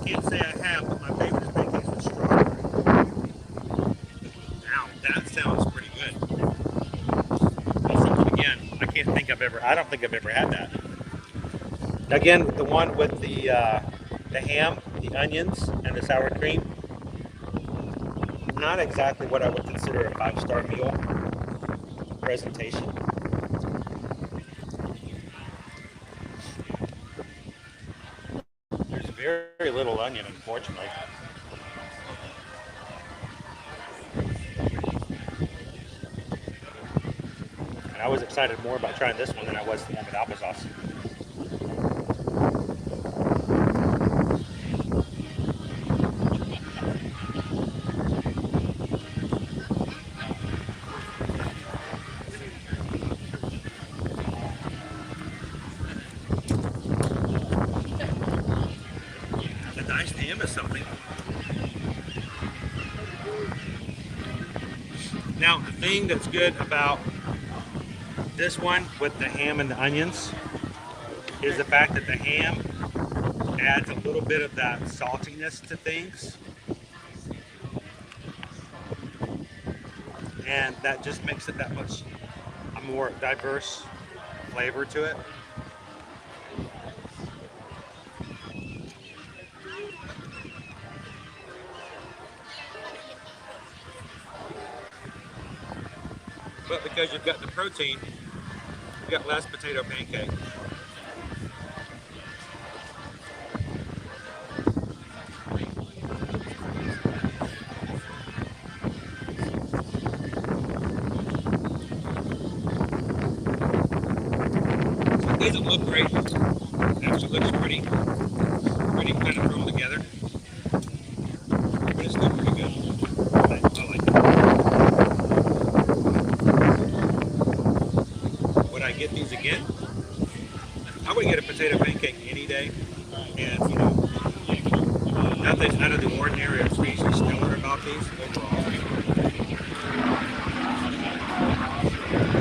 can't say I have, but my favorite is pancakes with strawberry. Now, that sounds pretty good. That's something, again, I don't think I've ever had that. Again, the one with the ham, the onions, and the sour cream. Not exactly what I would consider a 5-star meal presentation. There's very little onion, unfortunately. And I was excited more about trying this one than I was the one with applesauce. Now, the thing that's good about this one with the ham and the onions is the fact that the ham adds a little bit of that saltiness to things. And that just makes it that much a more diverse flavor to it. But because you've got the protein, you've got less potato pancake. So it doesn't look great. It actually looks pretty kind of thrown together. But it's still pretty good. I like it. Get these again, I would get a potato pancake any day, and nothing out of the ordinary or hugely stellar about these overall.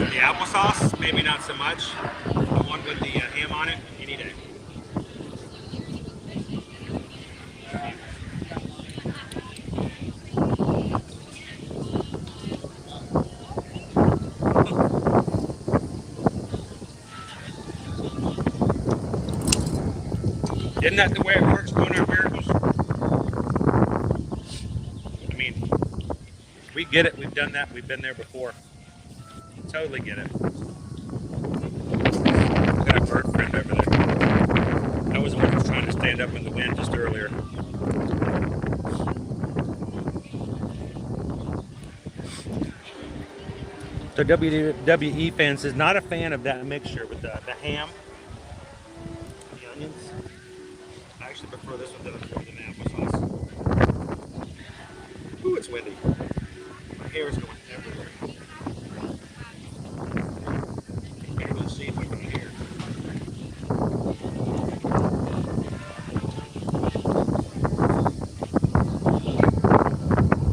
The applesauce, maybe not so much. The one with the ham on it, any day. Isn't that the way it works going our miracles? I mean, we get it. We've done that. We've been there before. Totally get it. Got a bird friend over there. That was the one who was trying to stand up in the wind just earlier. So WWE fan says not a fan of that mixture with the ham, the onions. I actually prefer this one to the applesauce. Ooh, it's windy. My hair is going everywhere. You can't really see it with my hair.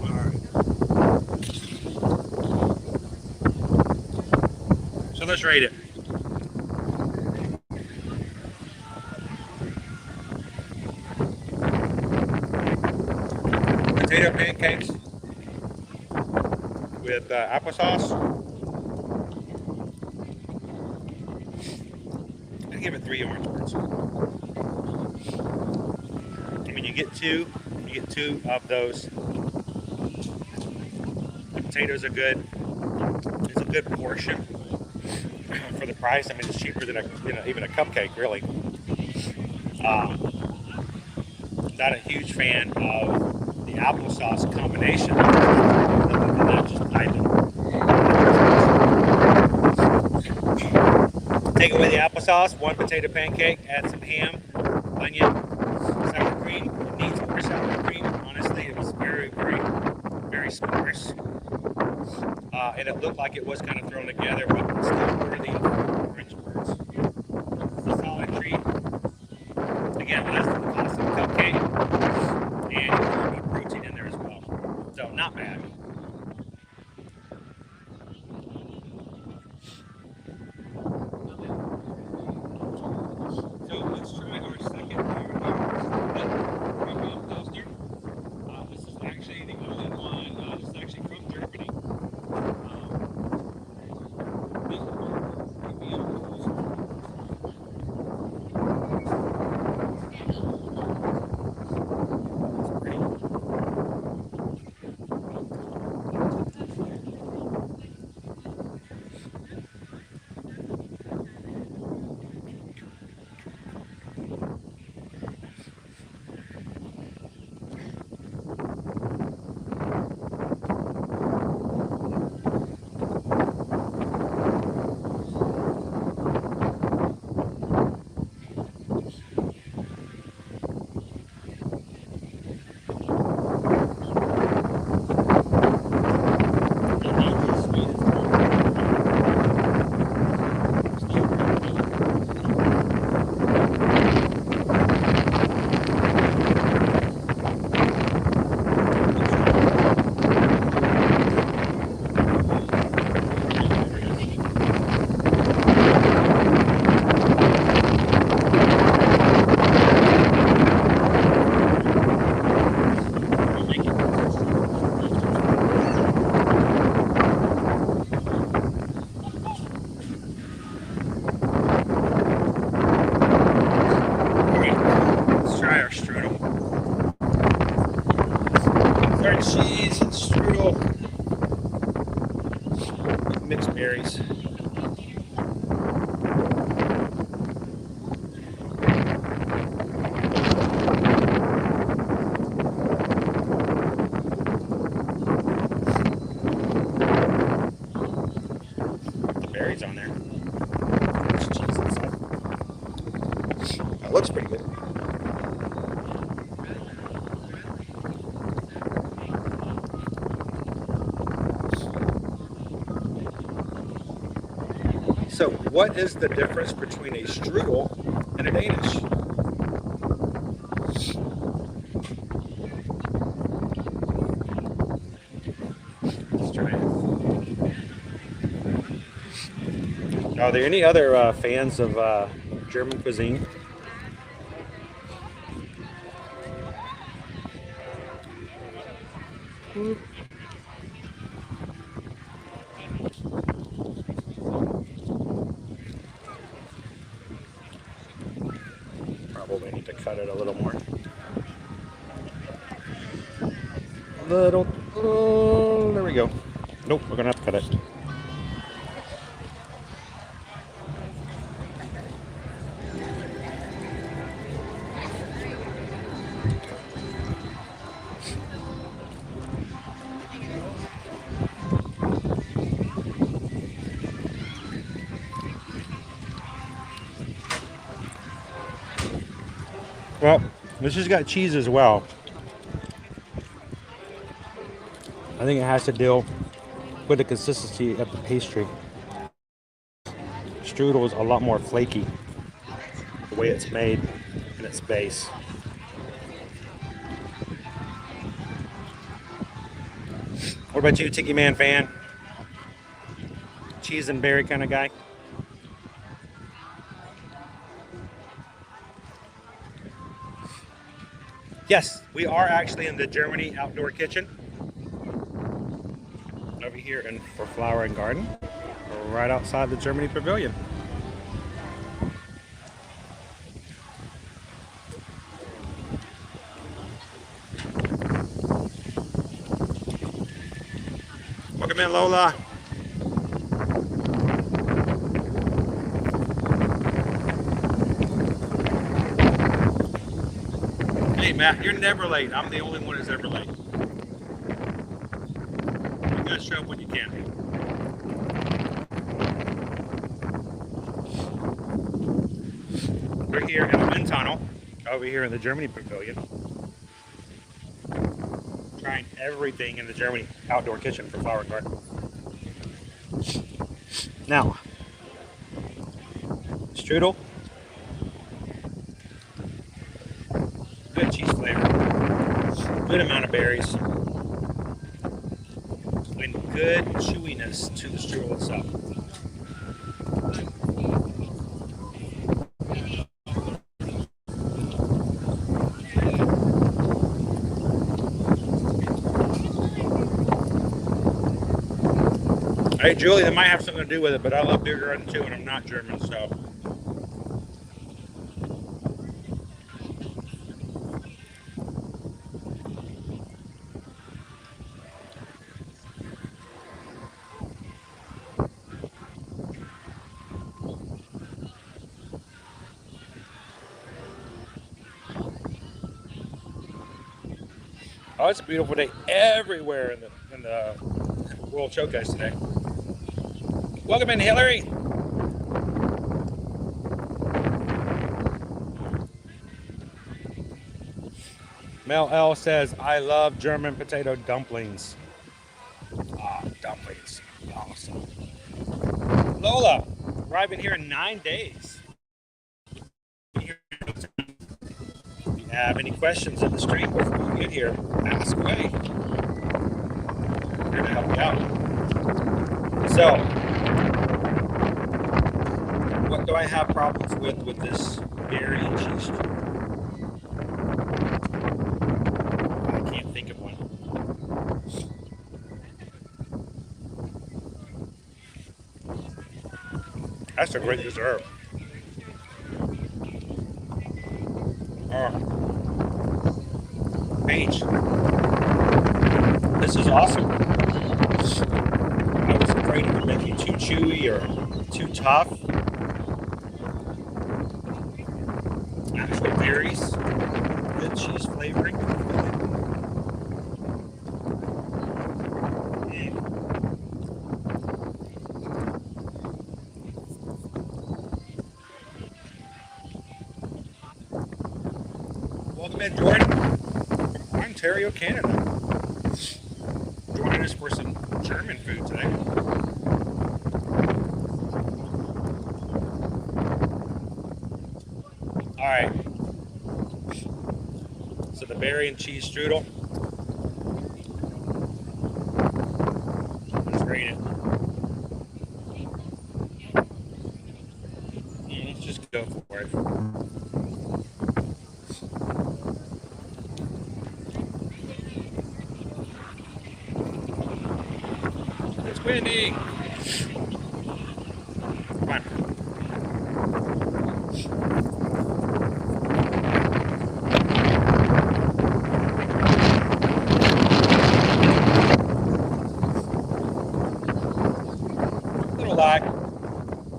Alright. So let's rate it. Potato pancakes with applesauce. I give it 3 orange birds. I mean, you get two of those. The potatoes are good. It's a good portion for the price. I mean, it's cheaper than even a cupcake, really. Not a huge fan of the applesauce combination. Not just take away the applesauce, 1 potato pancake, add some ham, onion, sour cream. It needs more sour cream. Honestly, it was very, very, very sparse. And it looked like it was kind of thrown together, but still worthy of orange birds. It's a solid treat. Again, less than the cost of a cupcake. And there's good protein in there as well. So, not bad. So let's try our second premium toaster. This is actually the only one. This is actually from Germany. These are premium toasters. It's pretty. Cheese and strudel, mixed berries. The berries on there. There's cheese inside. That looks pretty good. So, what is the difference between a strudel and a Danish? Let's try it. Are there any other fans of German cuisine? Probably need to cut it a little more. There we go. Nope, we're gonna have to cut it. Well, this has got cheese as well. I think it has to deal with the consistency of the pastry. Strudel is a lot more flaky, the way it's made in its base. What about you, Tiki Man fan? Cheese and berry kind of guy? Yes, we are actually in the Germany outdoor kitchen. Over here in for Flower and Garden. Right outside the Germany Pavilion. Welcome in, Lola. Hey, Matt, you're never late. I'm the only one who's ever late. You gotta show up when you can. We're here in the wind tunnel. over here in the Germany pavilion. Trying everything in the Germany outdoor kitchen for Flower and Garden. Now, strudel, good cheese flavor, good amount of berries, and good chewiness to the strudel itself. Hey Julie, that might have something to do with it, but I love beer garden too, and I'm not German, so. Oh, it's a beautiful day everywhere in the World Showcase today. Welcome in, Hillary. Mel L says, I love German potato dumplings. Ah, dumplings. Awesome. Lola, arriving here in 9 days. If you have any questions in the stream before you get here, ask away. I'm here to help you out. So, what do I have problems with this berry and cheese strudel? I can't think of one. That's a great dessert. Oh. Paige, this is awesome. I was afraid it would make you too chewy or too tough. Actual berries, good cheese flavoring. Welcome in, Jordan, from Ontario, Canada. Joining us for some German food today. All right. So the berry and cheese strudel. Let's rate it. Let's just go for it. It's windy. Come on. Little lag. I'm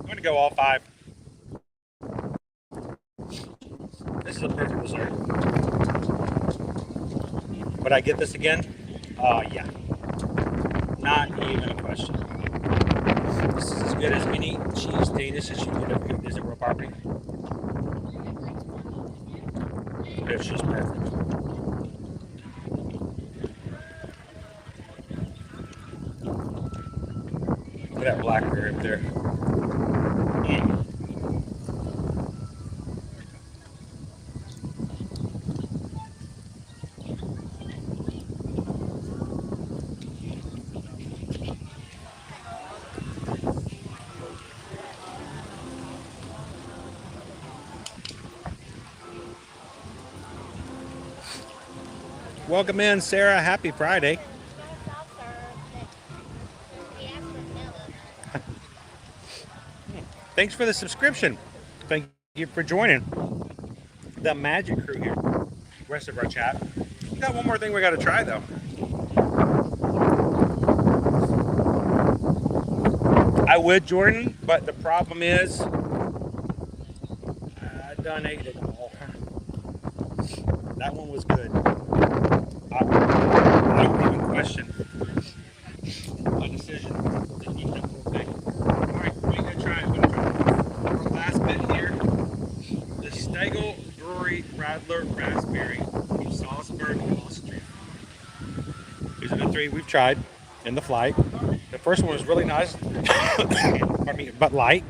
going to go all 5. This is a perfect dessert. Would I get this again? Yeah. Not even a question. This is as good as any cheese Danish as you could ever visit real property. It's just perfect. Look at that blackberry up there. Welcome in, Sarah. Happy Friday. Thanks for the subscription. Thank you for joining the magic crew here. Rest of our chat. We got one more thing we got to try though. I would, Jordan, but the problem is I done ate it all. That one was good. I don't even question my decision to eat that whole thing. Alright, we're going to try it. Last bit here. The Stegel Brewery Radler Raspberry from Salzburg, Austria. These are the 3 we've tried in the flight. The first one was really nice, pardon me, but light.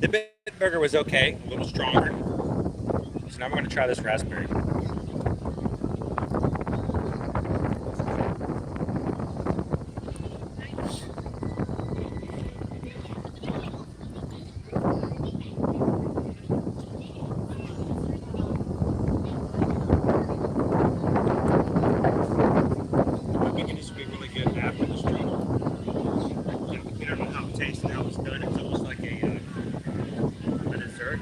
The Bitburger was okay, a little stronger. So now we're going to try this raspberry. I think it needs to be really good after the stream. I don't know how it tastes now it's done. It's almost like a dessert.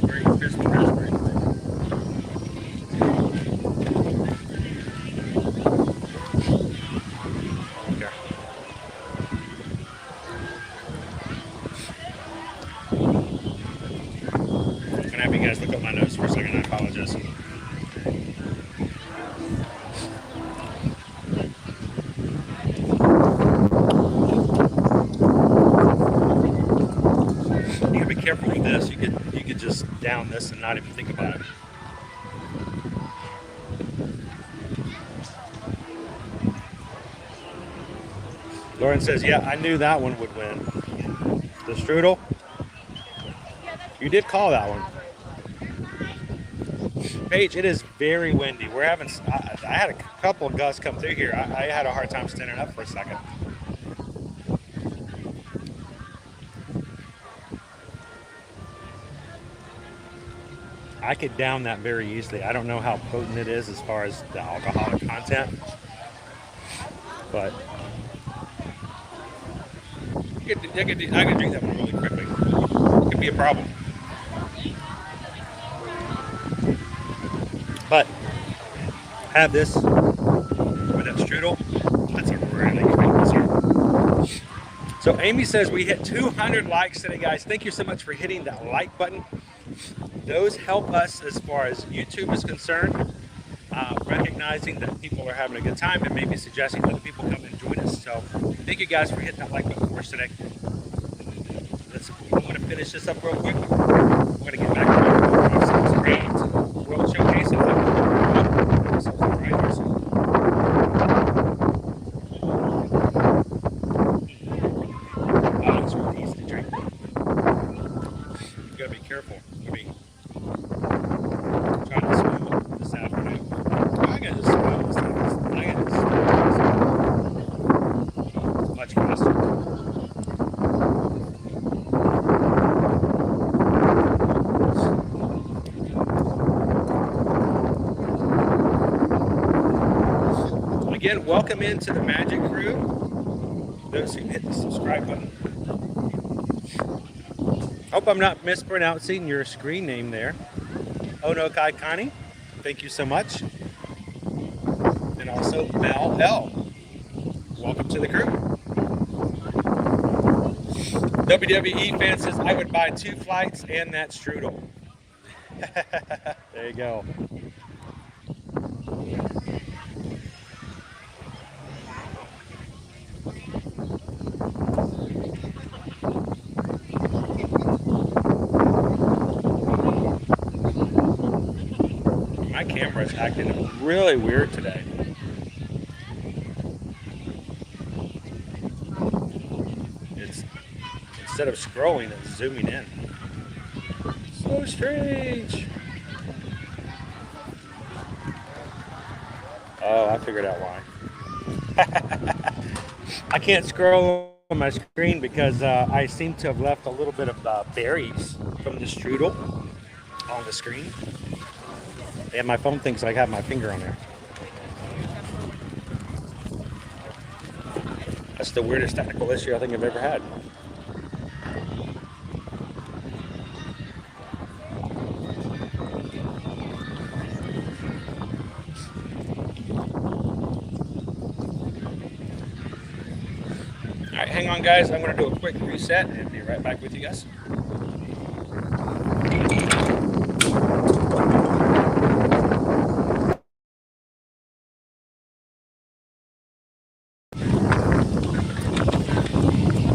Very crispy raspberry. Okay. Can I have you guys look up my nose for a second? I apologize. You gotta be careful with this. You could just down this and not even think about it. Lauren says, "Yeah, I knew that one would win." The strudel. You did call that one. Paige, it is very windy. We're having. I had a couple of gusts come through here. I had a hard time standing up for a second. I could down that very easily. I don't know how potent it is as far as the alcoholic content, but I could drink that one really quickly. It could be a problem. But have this with that strudel. That's a really great dessert. So Amy says we hit 200 likes today, guys. Thank you so much for hitting that like button. Those help us as far as YouTube is concerned, recognizing that people are having a good time and maybe suggesting other people come and join us. So thank you guys for hitting that like button for us today. I'm going to finish this up real quick. We're going to get back to the World Showcase. Oh, it's really easy to drink. You got to be careful. Trying to smell this afternoon. I got to smell this. It's much faster. Again, welcome into the Magic Crew. Those who hit the subscribe button. Hope I'm not mispronouncing your screen name there. Onokai Kani, thank you so much. And also Mel L. Welcome to the crew. WWE fan says I would buy 2 flights and that strudel. There you go. My camera's acting really weird today. It's instead of scrolling, it's zooming in. So strange. Oh, I figured out why. I can't scroll on my screen because I seem to have left a little bit of berries from the strudel on the screen. And my phone thinks I have my finger on there. That's the weirdest technical issue I think I've ever had. All right, hang on guys. I'm gonna do a quick reset and be right back with you guys.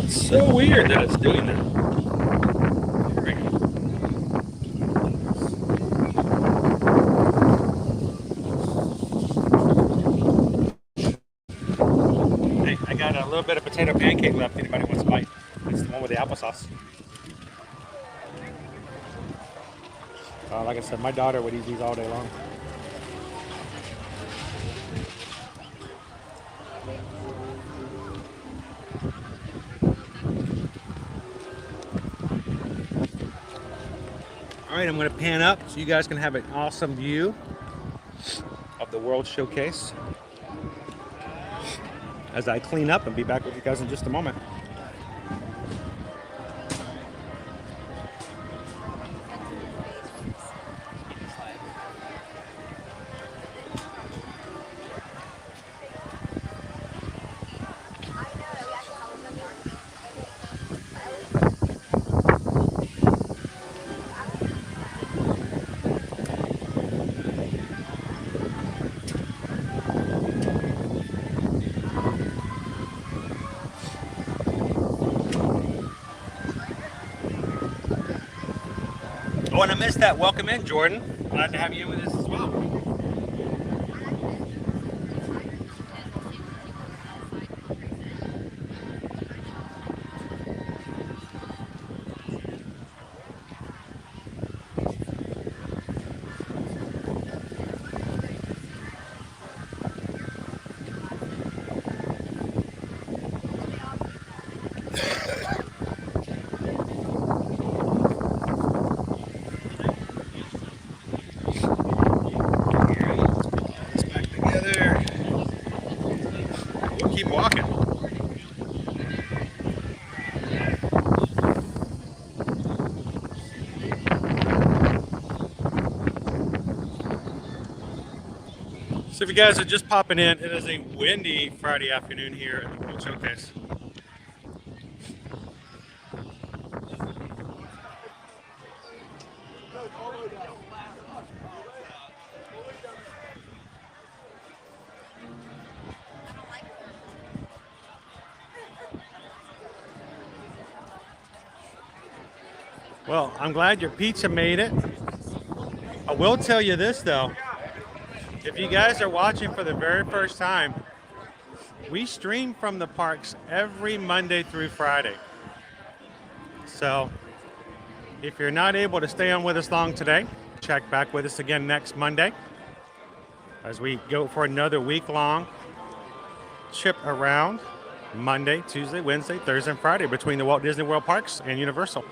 It's so weird that it's doing that. There we go. Hey, I got a little bit of potato pancake left. Anybody wants a bite? It's the one with the applesauce. Like I said, my daughter would eat these all day long. All right, I'm going to pan up so you guys can have an awesome view of the World Showcase as I clean up and be back with you guys in just a moment. Oh, and I missed that. Welcome in, Jordan. Glad to have you in with us as well. Keep walking. So if you guys are just popping in, it is a windy Friday afternoon here at the World Showcase. Well, I'm glad your pizza made it. I will tell you this though, if you guys are watching for the very first time, we stream from the parks every Monday through Friday. So if you're not able to stay on with us long today, check back with us again next Monday as we go for another week-long trip around Monday, Tuesday, Wednesday, Thursday, and Friday between the Walt Disney World Parks and Universal.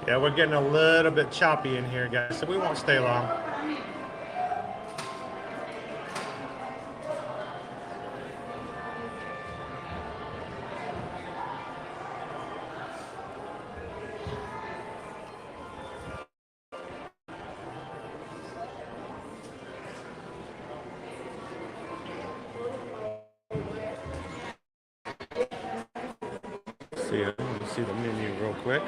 Yeah, we're getting a little bit choppy in here, guys, so we won't stay long. Let me see the menu real quick.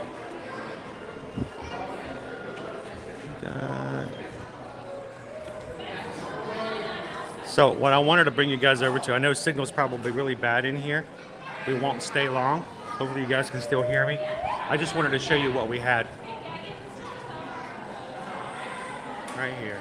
So what I wanted to bring you guys over to, I know signal's probably really bad in here. We won't stay long. Hopefully you guys can still hear me. I just wanted to show you what we had right here.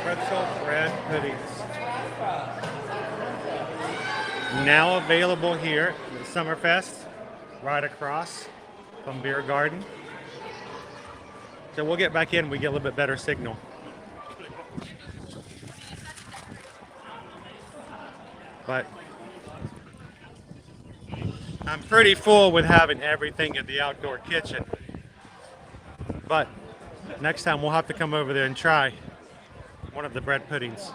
Pretzel bread puddings. Now available here at Summerfest, right across from Beer Garden. So we'll get back in, we get a little bit better signal. But I'm pretty full with having everything in the outdoor kitchen. But next time we'll have to come over there and try one of the bread puddings.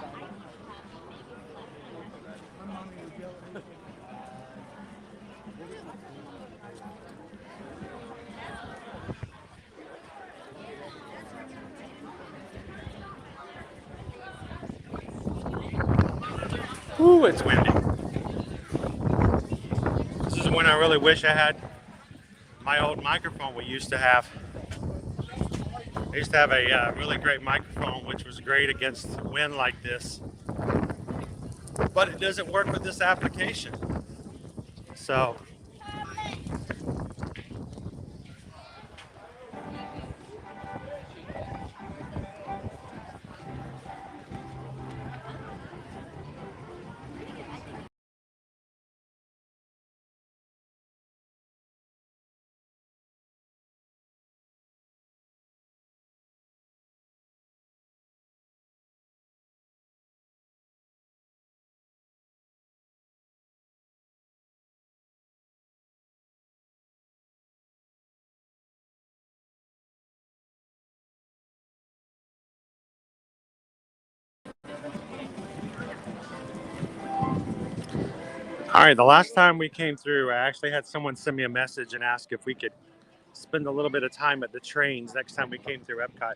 Ooh, it's windy. This is when I really wish I had my old microphone we used to have. I used to have a really great microphone, which was great against wind like this. But it doesn't work with this application. So, all right, the last time we came through, I actually had someone send me a message and ask if we could spend a little bit of time at the trains next time we came through Epcot.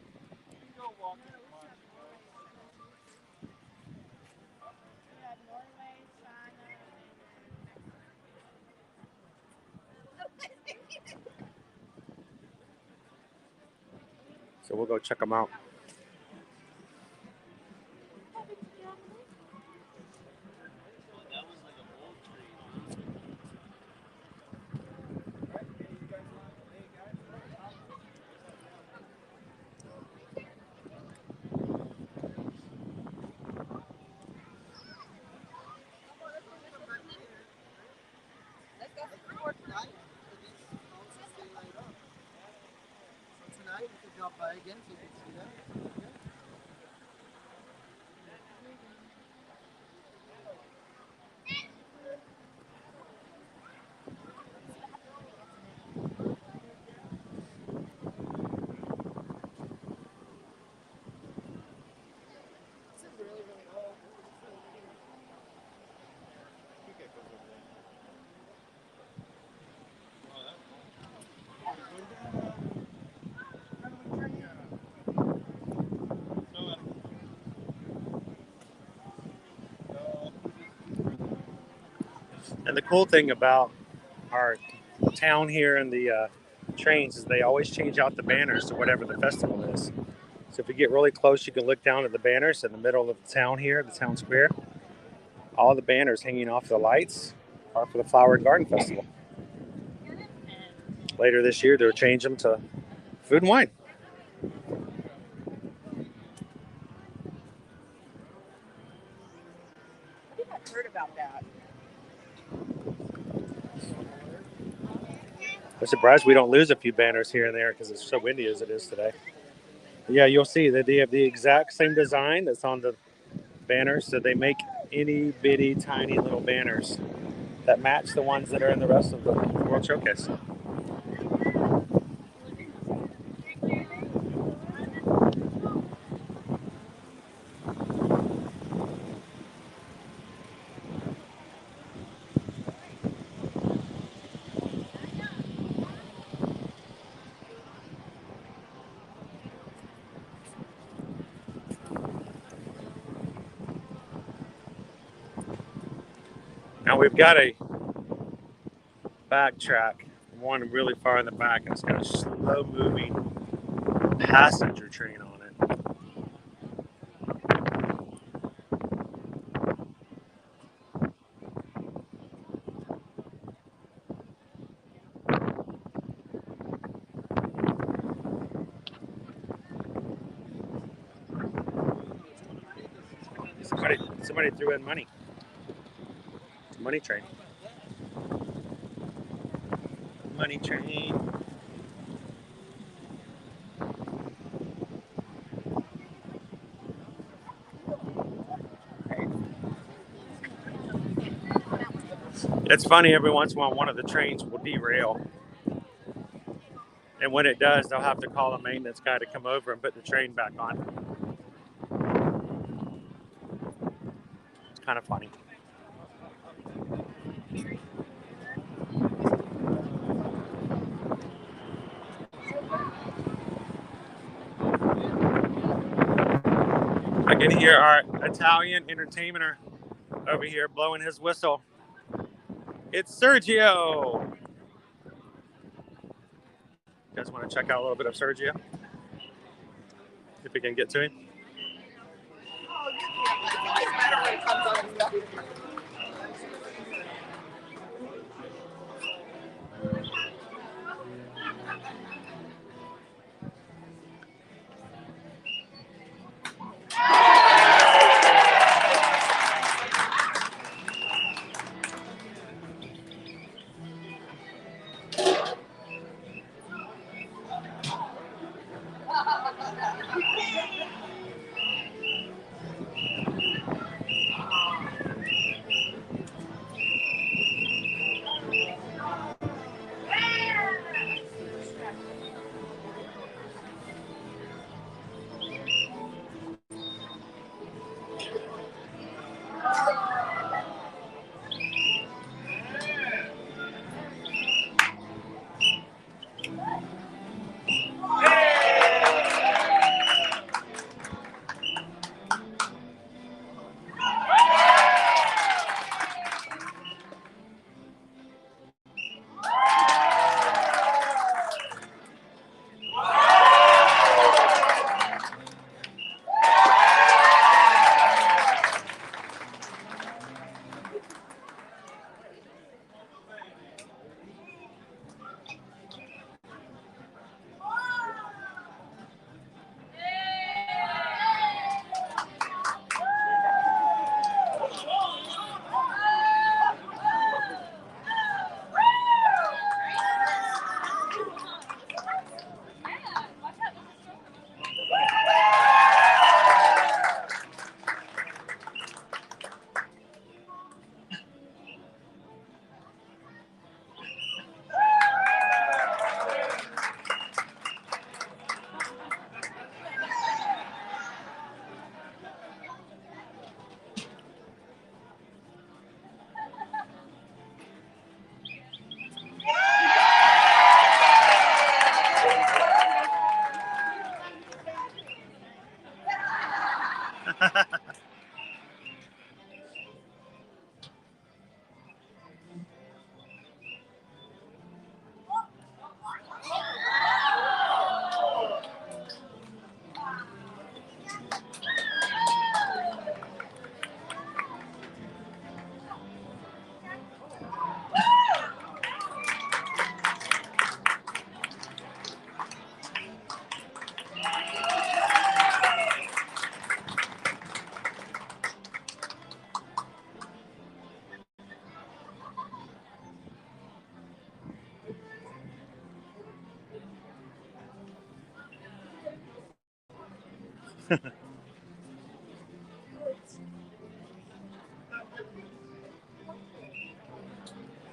So we'll go check them out. And the cool thing about our town here and the trains is they always change out the banners to whatever the festival is. So if you get really close, you can look down at the banners in the middle of the town here, the town square. All the banners hanging off the lights are for the Flower and Garden Festival. Later this year, they'll change them to food and wine. I think I've heard about that. I'm surprised we don't lose a few banners here and there because it's so windy as it is today. But yeah, you'll see that they have the exact same design that's on the banners. So they make itty bitty tiny little banners that match the ones that are in the rest of the World Showcase. Now we've got a backtrack, one really far in the back, and it's got a slow moving passenger train on it. Somebody threw in money. Money train. Money train. It's funny, every once in a while, one of the trains will derail. And when it does, they'll have to call a maintenance guy to come over and put the train back on. It's kind of funny. I can hear our Italian entertainer over here blowing his whistle. It's Sergio. You guys want to check out a little bit of Sergio? If we can get to him.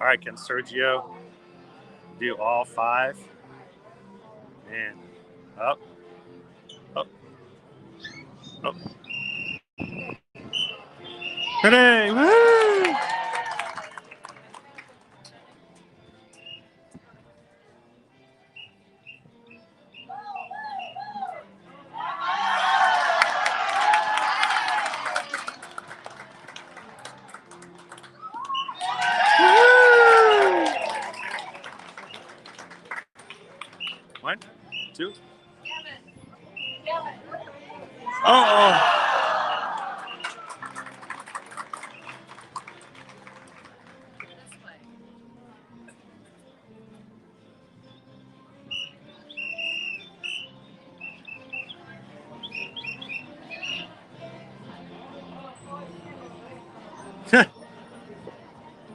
All right, can Sergio do all 5? Man, up, up, up. Hooray! Woo! One, two. Oh!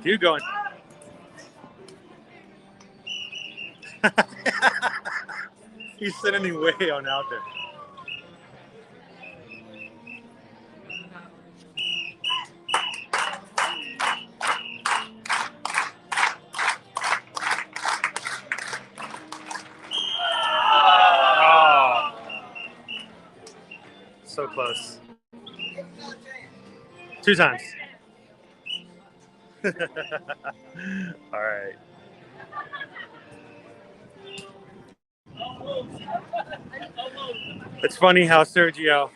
Keep going. He's sending him way on out there. so close. 2 times. All right. It's funny how Sergio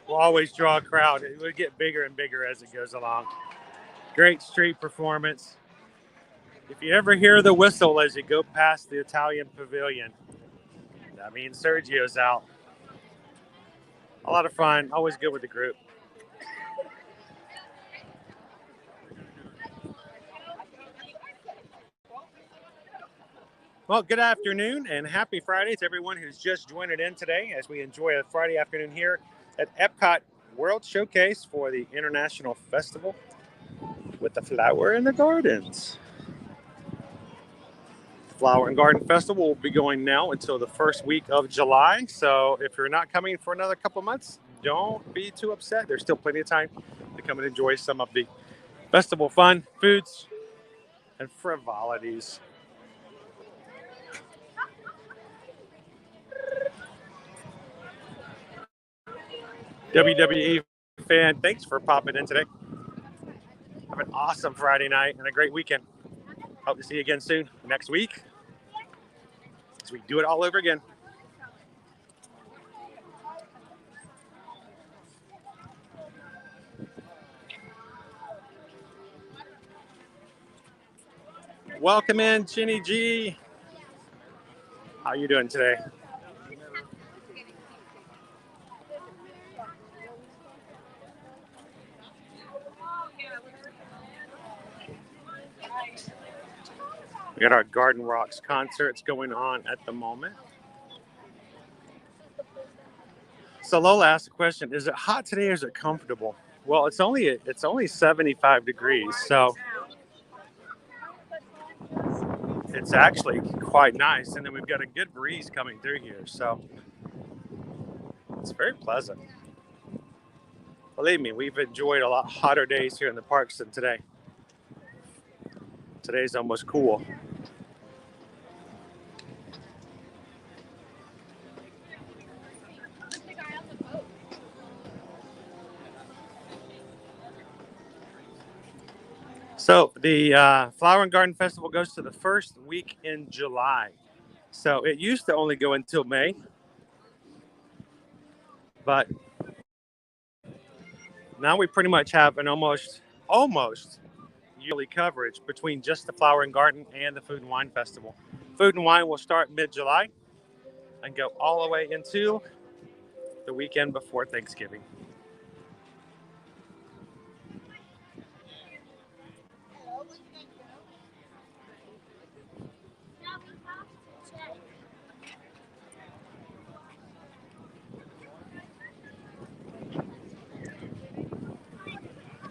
will always draw a crowd. It will get bigger and bigger as it goes along. Great street performance. If you ever hear the whistle as you go past the Italian pavilion, that means Sergio's out. A lot of fun. Always good with the group. Well, good afternoon and happy Friday to everyone who's just joined in today as we enjoy a Friday afternoon here at Epcot World Showcase for the International Festival with the Flower in the Gardens. The Flower and Garden Festival will be going now until the first week of July. So if you're not coming for another couple months, don't be too upset. There's still plenty of time to come and enjoy some of the festival fun, foods, and frivolities. WWE fan, thanks for popping in today. Have an awesome Friday night and a great weekend. Hope to see you again soon next week as we do it all over again. Welcome in, Chinny G. How you doing today? We got our Garden Rocks concerts going on at the moment. So Lola asked the question, is it hot today or is it comfortable? Well, it's only 75 degrees, so it's actually quite nice. And then we've got a good breeze coming through here, so it's very pleasant. Believe me, we've enjoyed a lot hotter days here in the parks than today. Today's almost cool. So the Flower and Garden Festival goes to the first week in July. So it used to only go until May, but now we pretty much have an almost yearly coverage between just the Flower and Garden and the Food and Wine Festival. Food and Wine will start mid-July and go all the way into the weekend before Thanksgiving.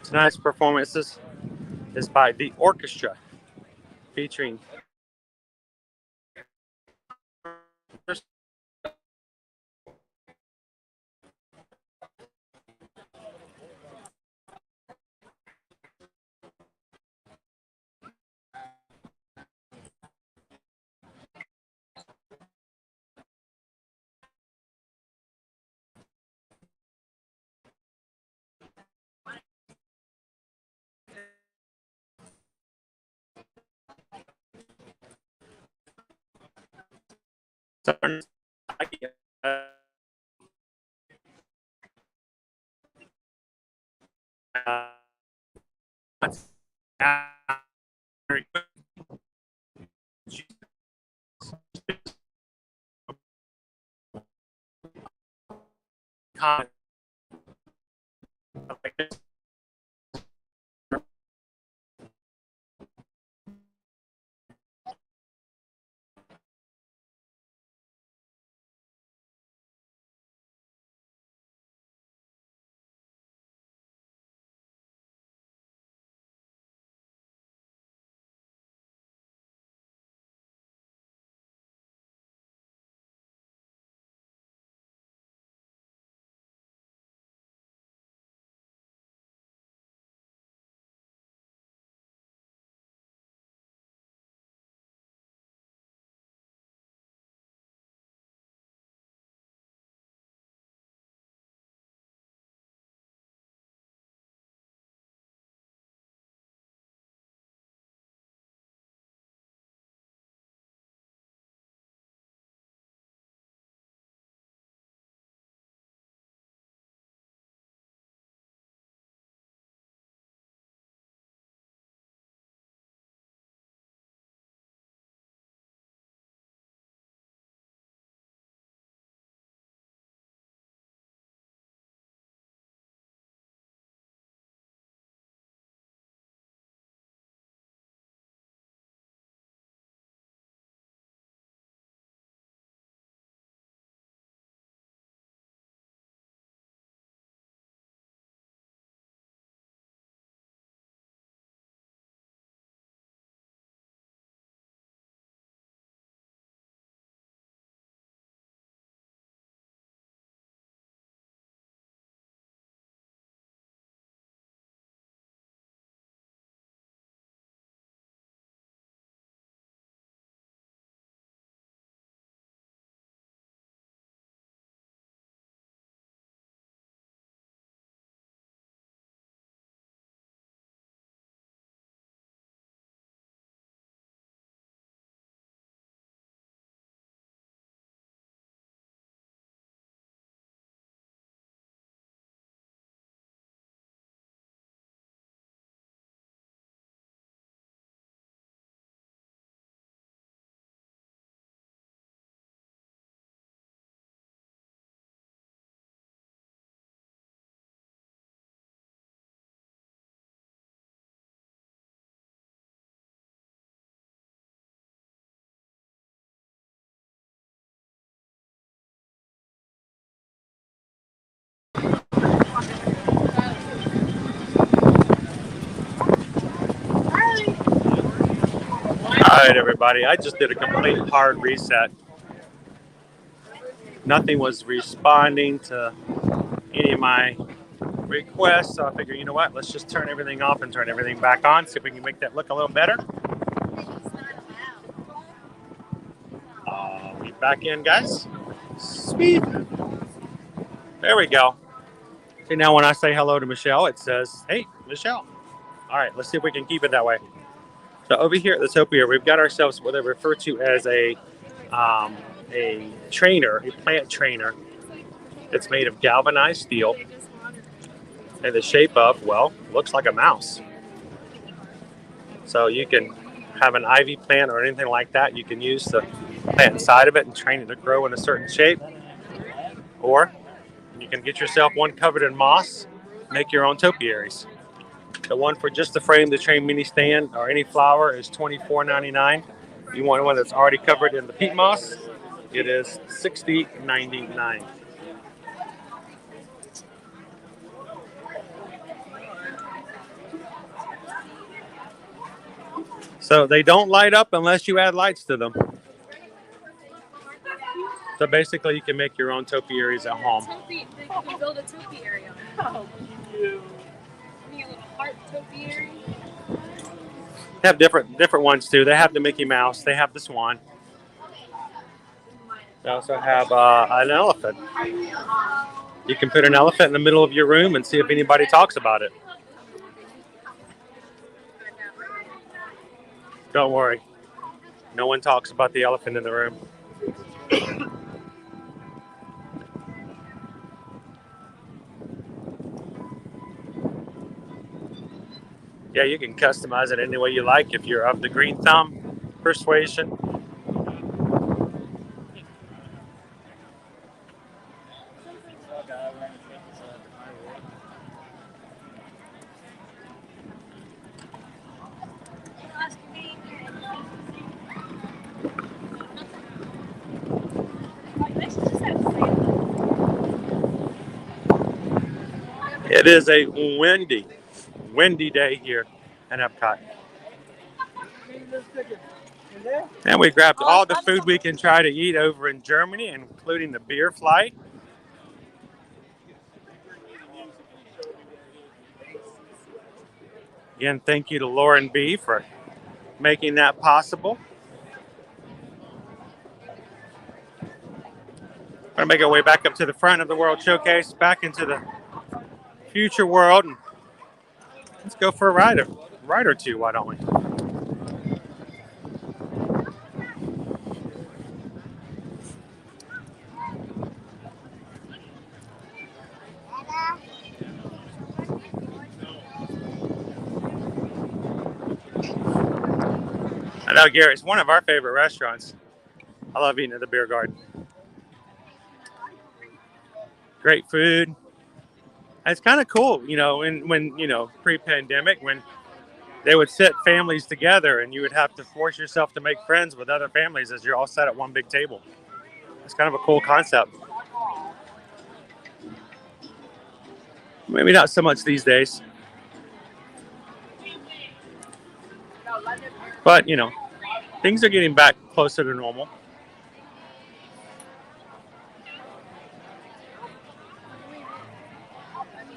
Tonight's performances is by the orchestra featuring Alright everybody, I just did a complete hard reset. Nothing was responding to any of my requests, so I figured, you know what, let's just turn everything off and turn everything back on, see if we can make that look a little better. Be back in, guys. Sweet. There we go. See, now when I say hello to Michelle, it says, hey, Michelle. Alright, let's see if we can keep it that way. So over here at the Topiary, we've got ourselves what they refer to as a trainer, a plant trainer. It's made of galvanized steel in the shape of, well, looks like a mouse. So you can have an ivy plant or anything like that. You can use the plant inside of it and train it to grow in a certain shape. Or you can get yourself one covered in moss, make your own topiaries. The one for just the frame, the train mini stand, or any flower is $24.99. You want one that's already covered in the peat moss, it is $60.99. So they don't light up unless you add lights to them. So basically you can make your own topiaries at home. You can build a topiary on it. You need a little heart topiary. They have different ones too. They have the Mickey Mouse. They have the swan. They also have an elephant. You can put an elephant in the middle of your room and see if anybody talks about it. Don't worry. No one talks about the elephant in the room. Yeah, you can customize it any way you like if you're of the green thumb persuasion. It is a windy day here in Epcot. And we grabbed all the food we can try to eat over in Germany, including the beer flight. Again, thank you to Lauren B. for making that possible. We're going to make our way back up to the front of the World Showcase, back into the future world, and let's go for a ride or two, why don't we? I know, Gary, it's one of our favorite restaurants. I love eating at the beer garden. Great food. It's kind of cool, you know, when pre-pandemic, when they would sit families together and you would have to force yourself to make friends with other families as you're all sat at one big table. It's kind of a cool concept. Maybe not so much these days. But, you know, things are getting back closer to normal.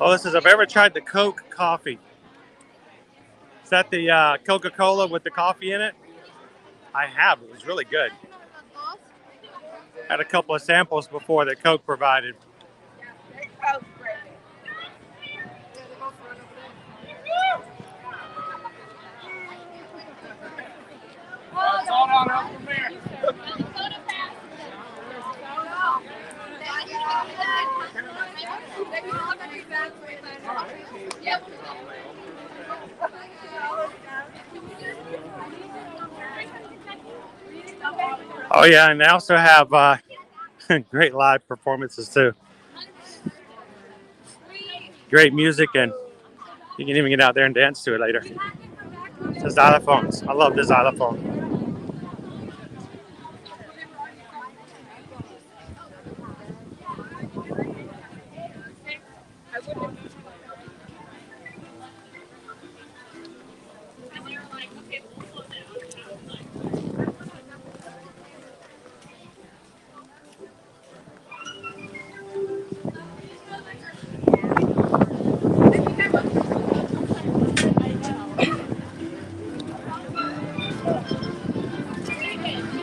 Oh, this is, I've ever tried the Coke coffee. Is that the Coca-Cola with the coffee in it? I have. It was really good. Had a couple of samples before that Coke provided. Oh yeah, and they also have great live performances too. Great music, and you can even get out there and dance to it later. The xylophones. I love the xylophone.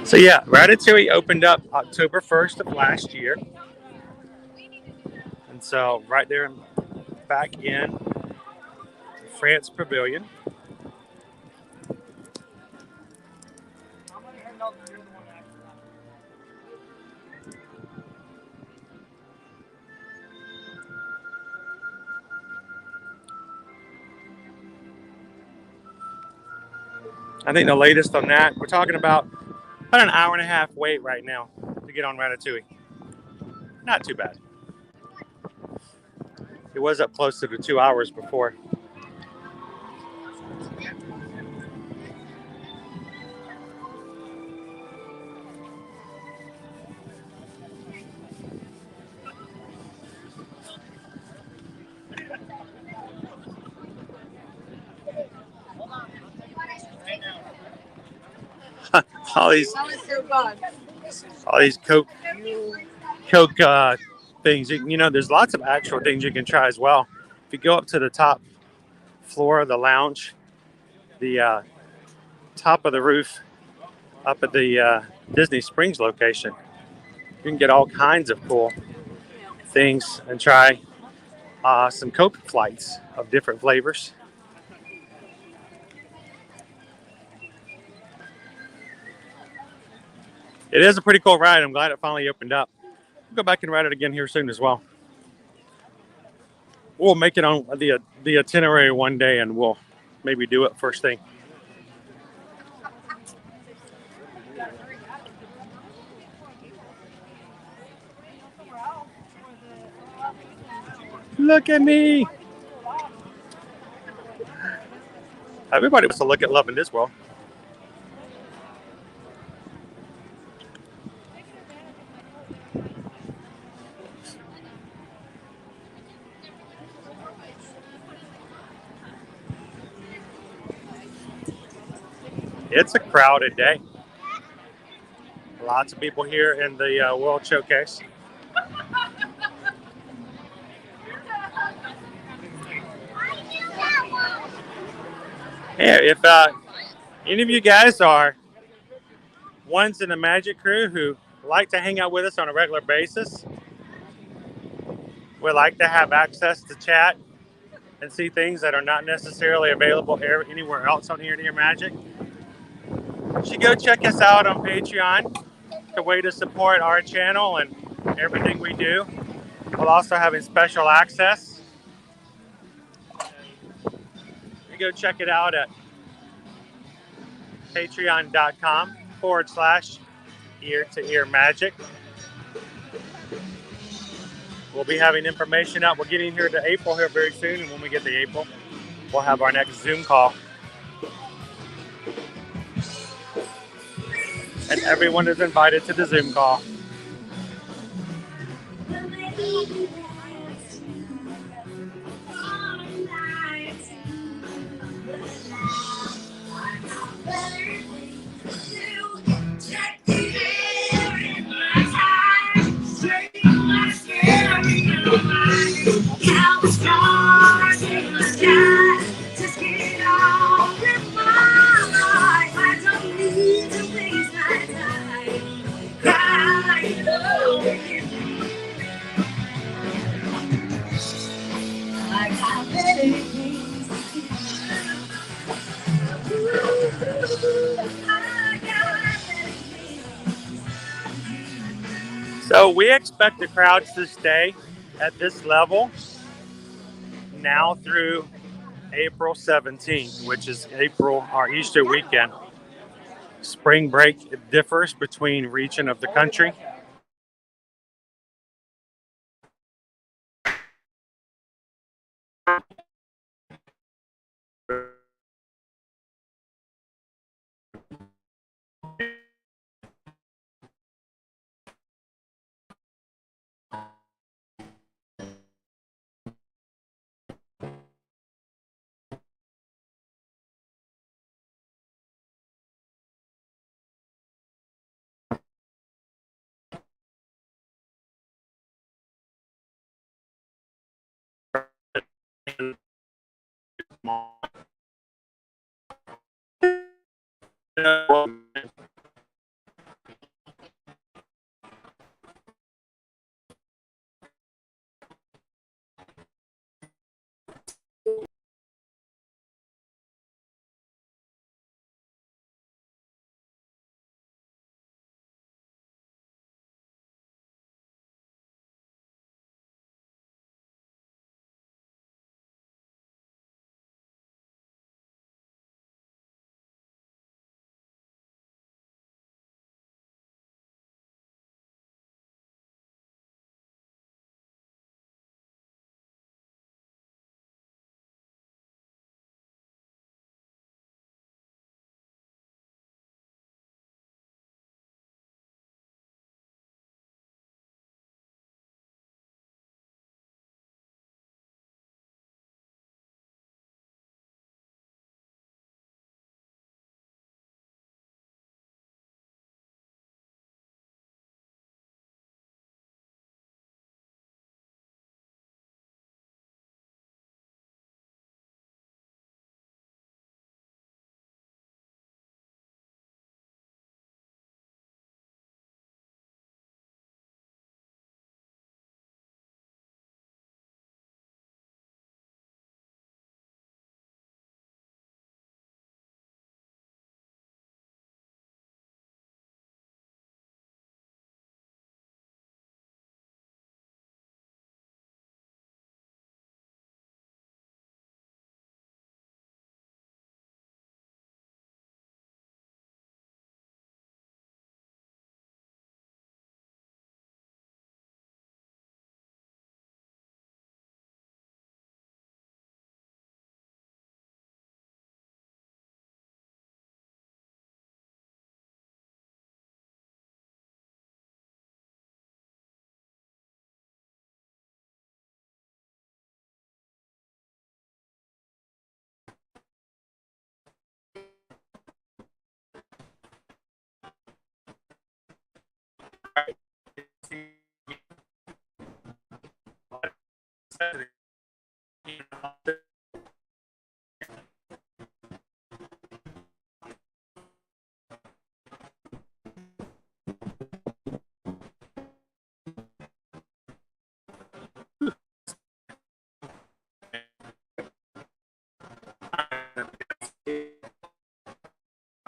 So yeah, Ratatouille opened up October 1st of last year. And so right there back in France Pavilion. I think the latest on that, we're talking about an hour and a half wait right now to get on Ratatouille. Not too bad. It was up closer to 2 hours before. all these Coke things. You know, there's lots of actual things you can try as well. If you go up to the top floor of the lounge, the top of the roof up at the Disney Springs location, you can get all kinds of cool things and try some Coke flights of different flavors. It is a pretty cool ride. I'm glad it finally opened up. We'll go back and ride it again here soon as well. We'll make it on the itinerary one day, and we'll maybe do it first thing. Look at me. Everybody wants to look at Love in This World. It's a crowded day. Lots of people here in the World Showcase. Yeah, if any of you guys are ones in the Magic Crew who like to hang out with us on a regular basis, would like to have access to chat and see things that are not necessarily available anywhere else on Here to Your Magic, you should go check us out on Patreon. It's a way to support our channel and everything we do, while also having special access. You go check it out at patreon.com/ear to ear magic. We'll be having information out. We're getting here to April here very soon, and when we get to April, we'll have our next Zoom call. And everyone is invited to the Zoom call. So we expect the crowds to stay at this level now through April 17th, which is our Easter weekend. Spring break differs between region of the country.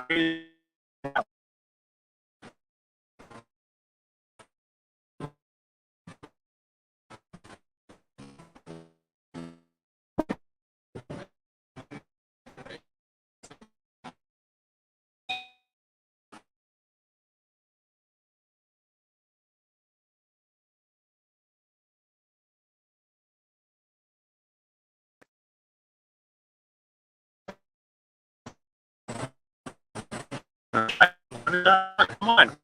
Come on.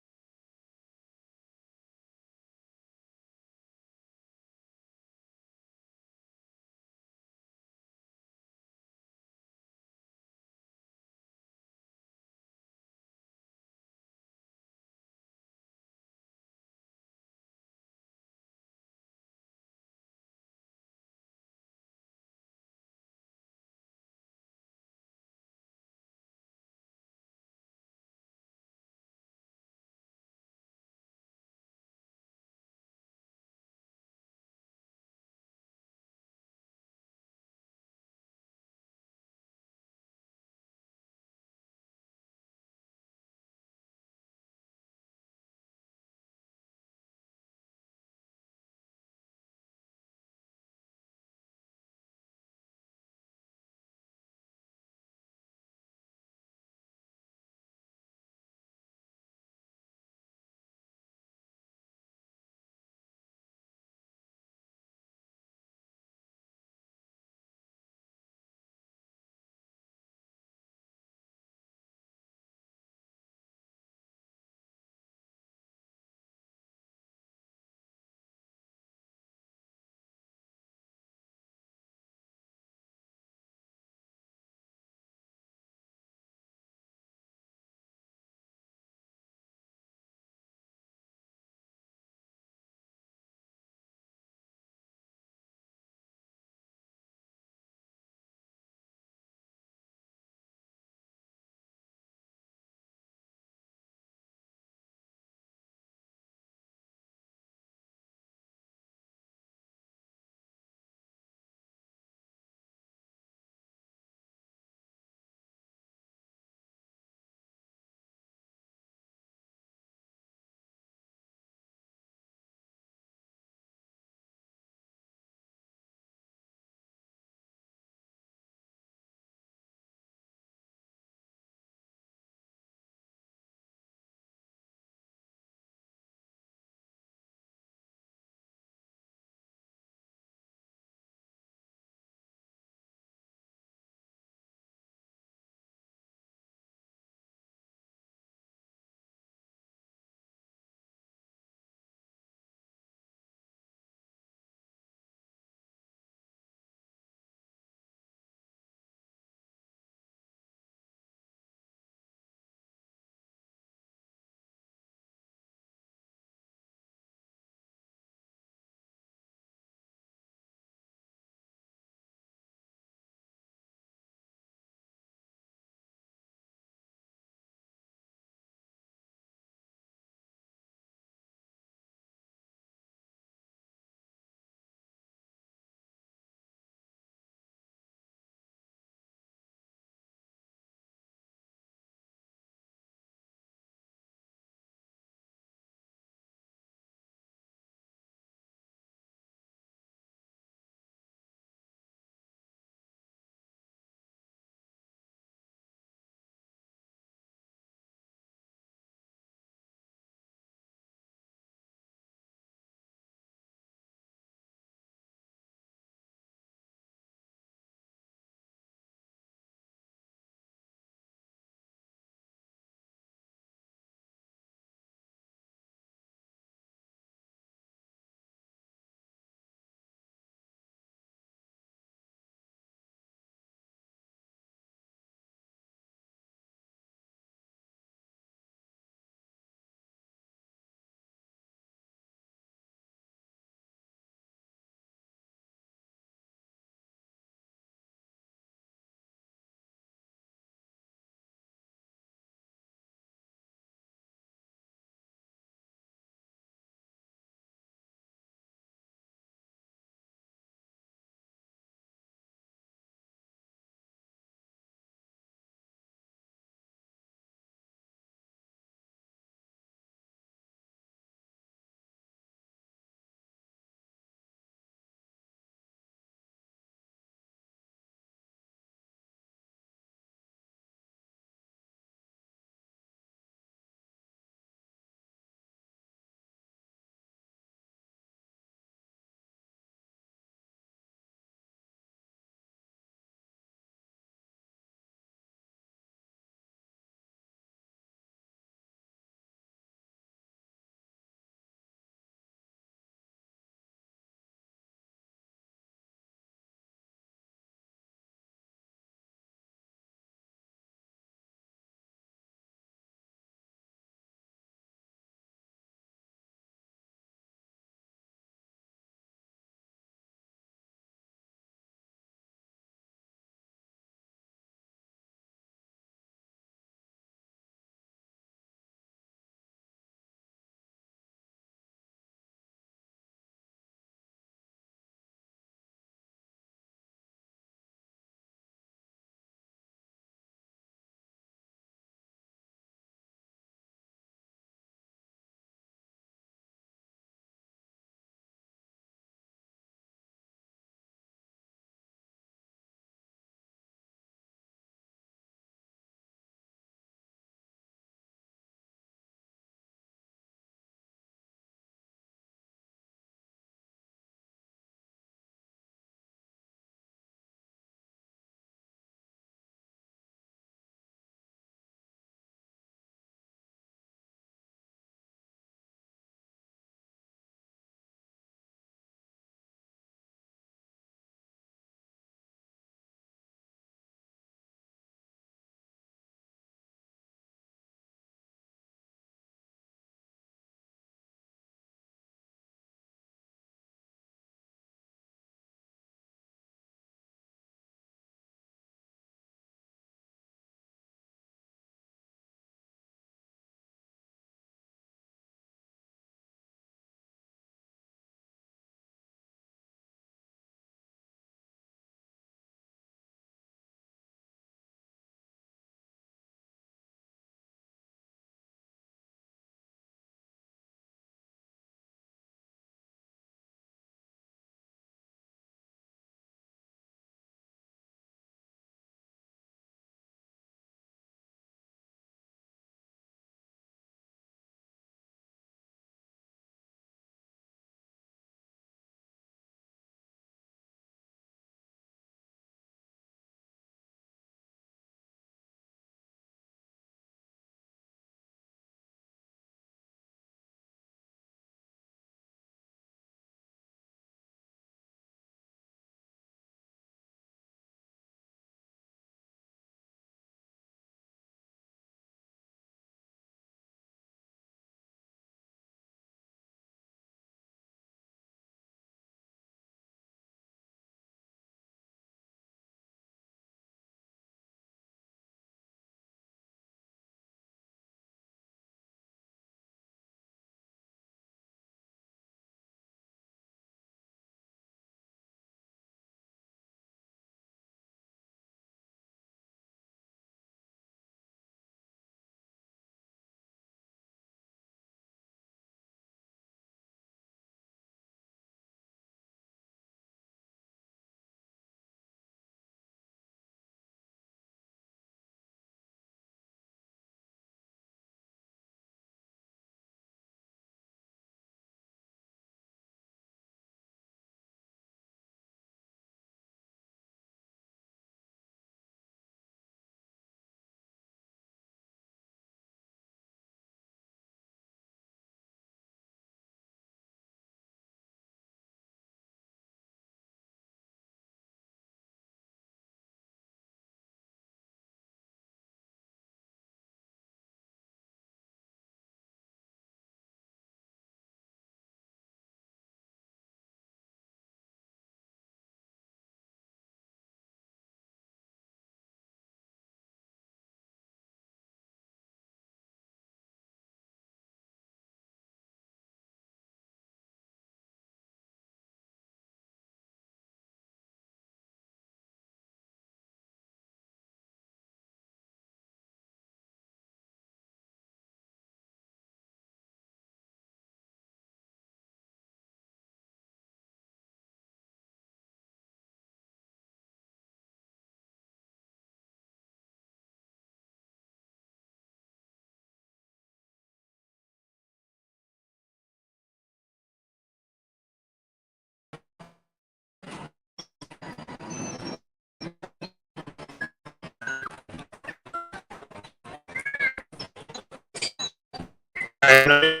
I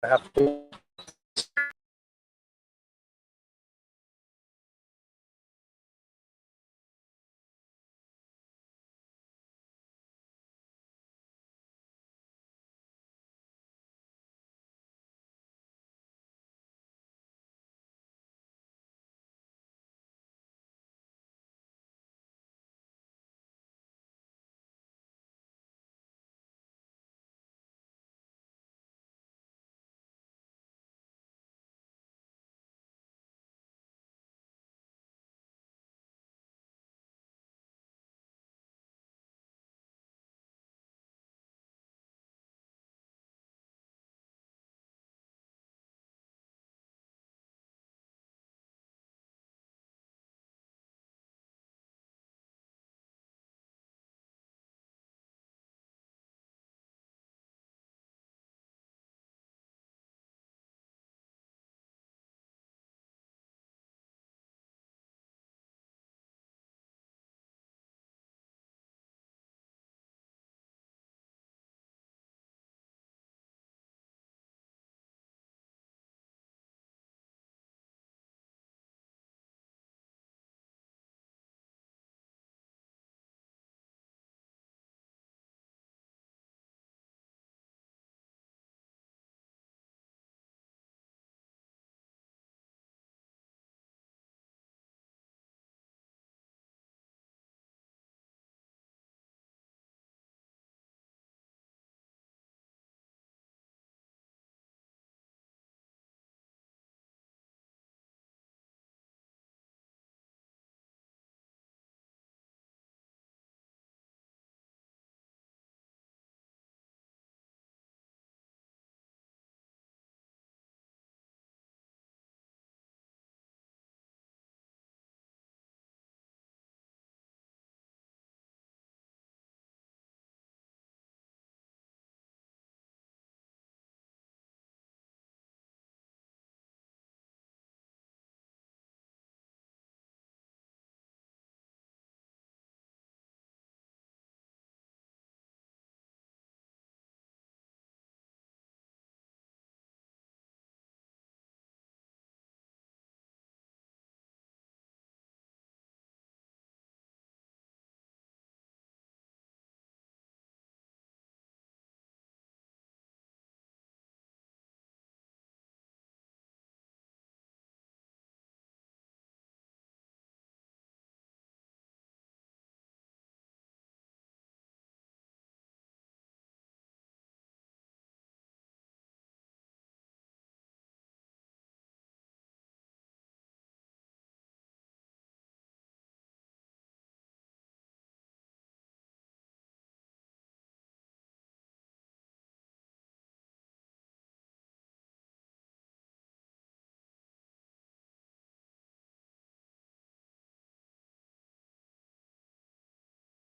have to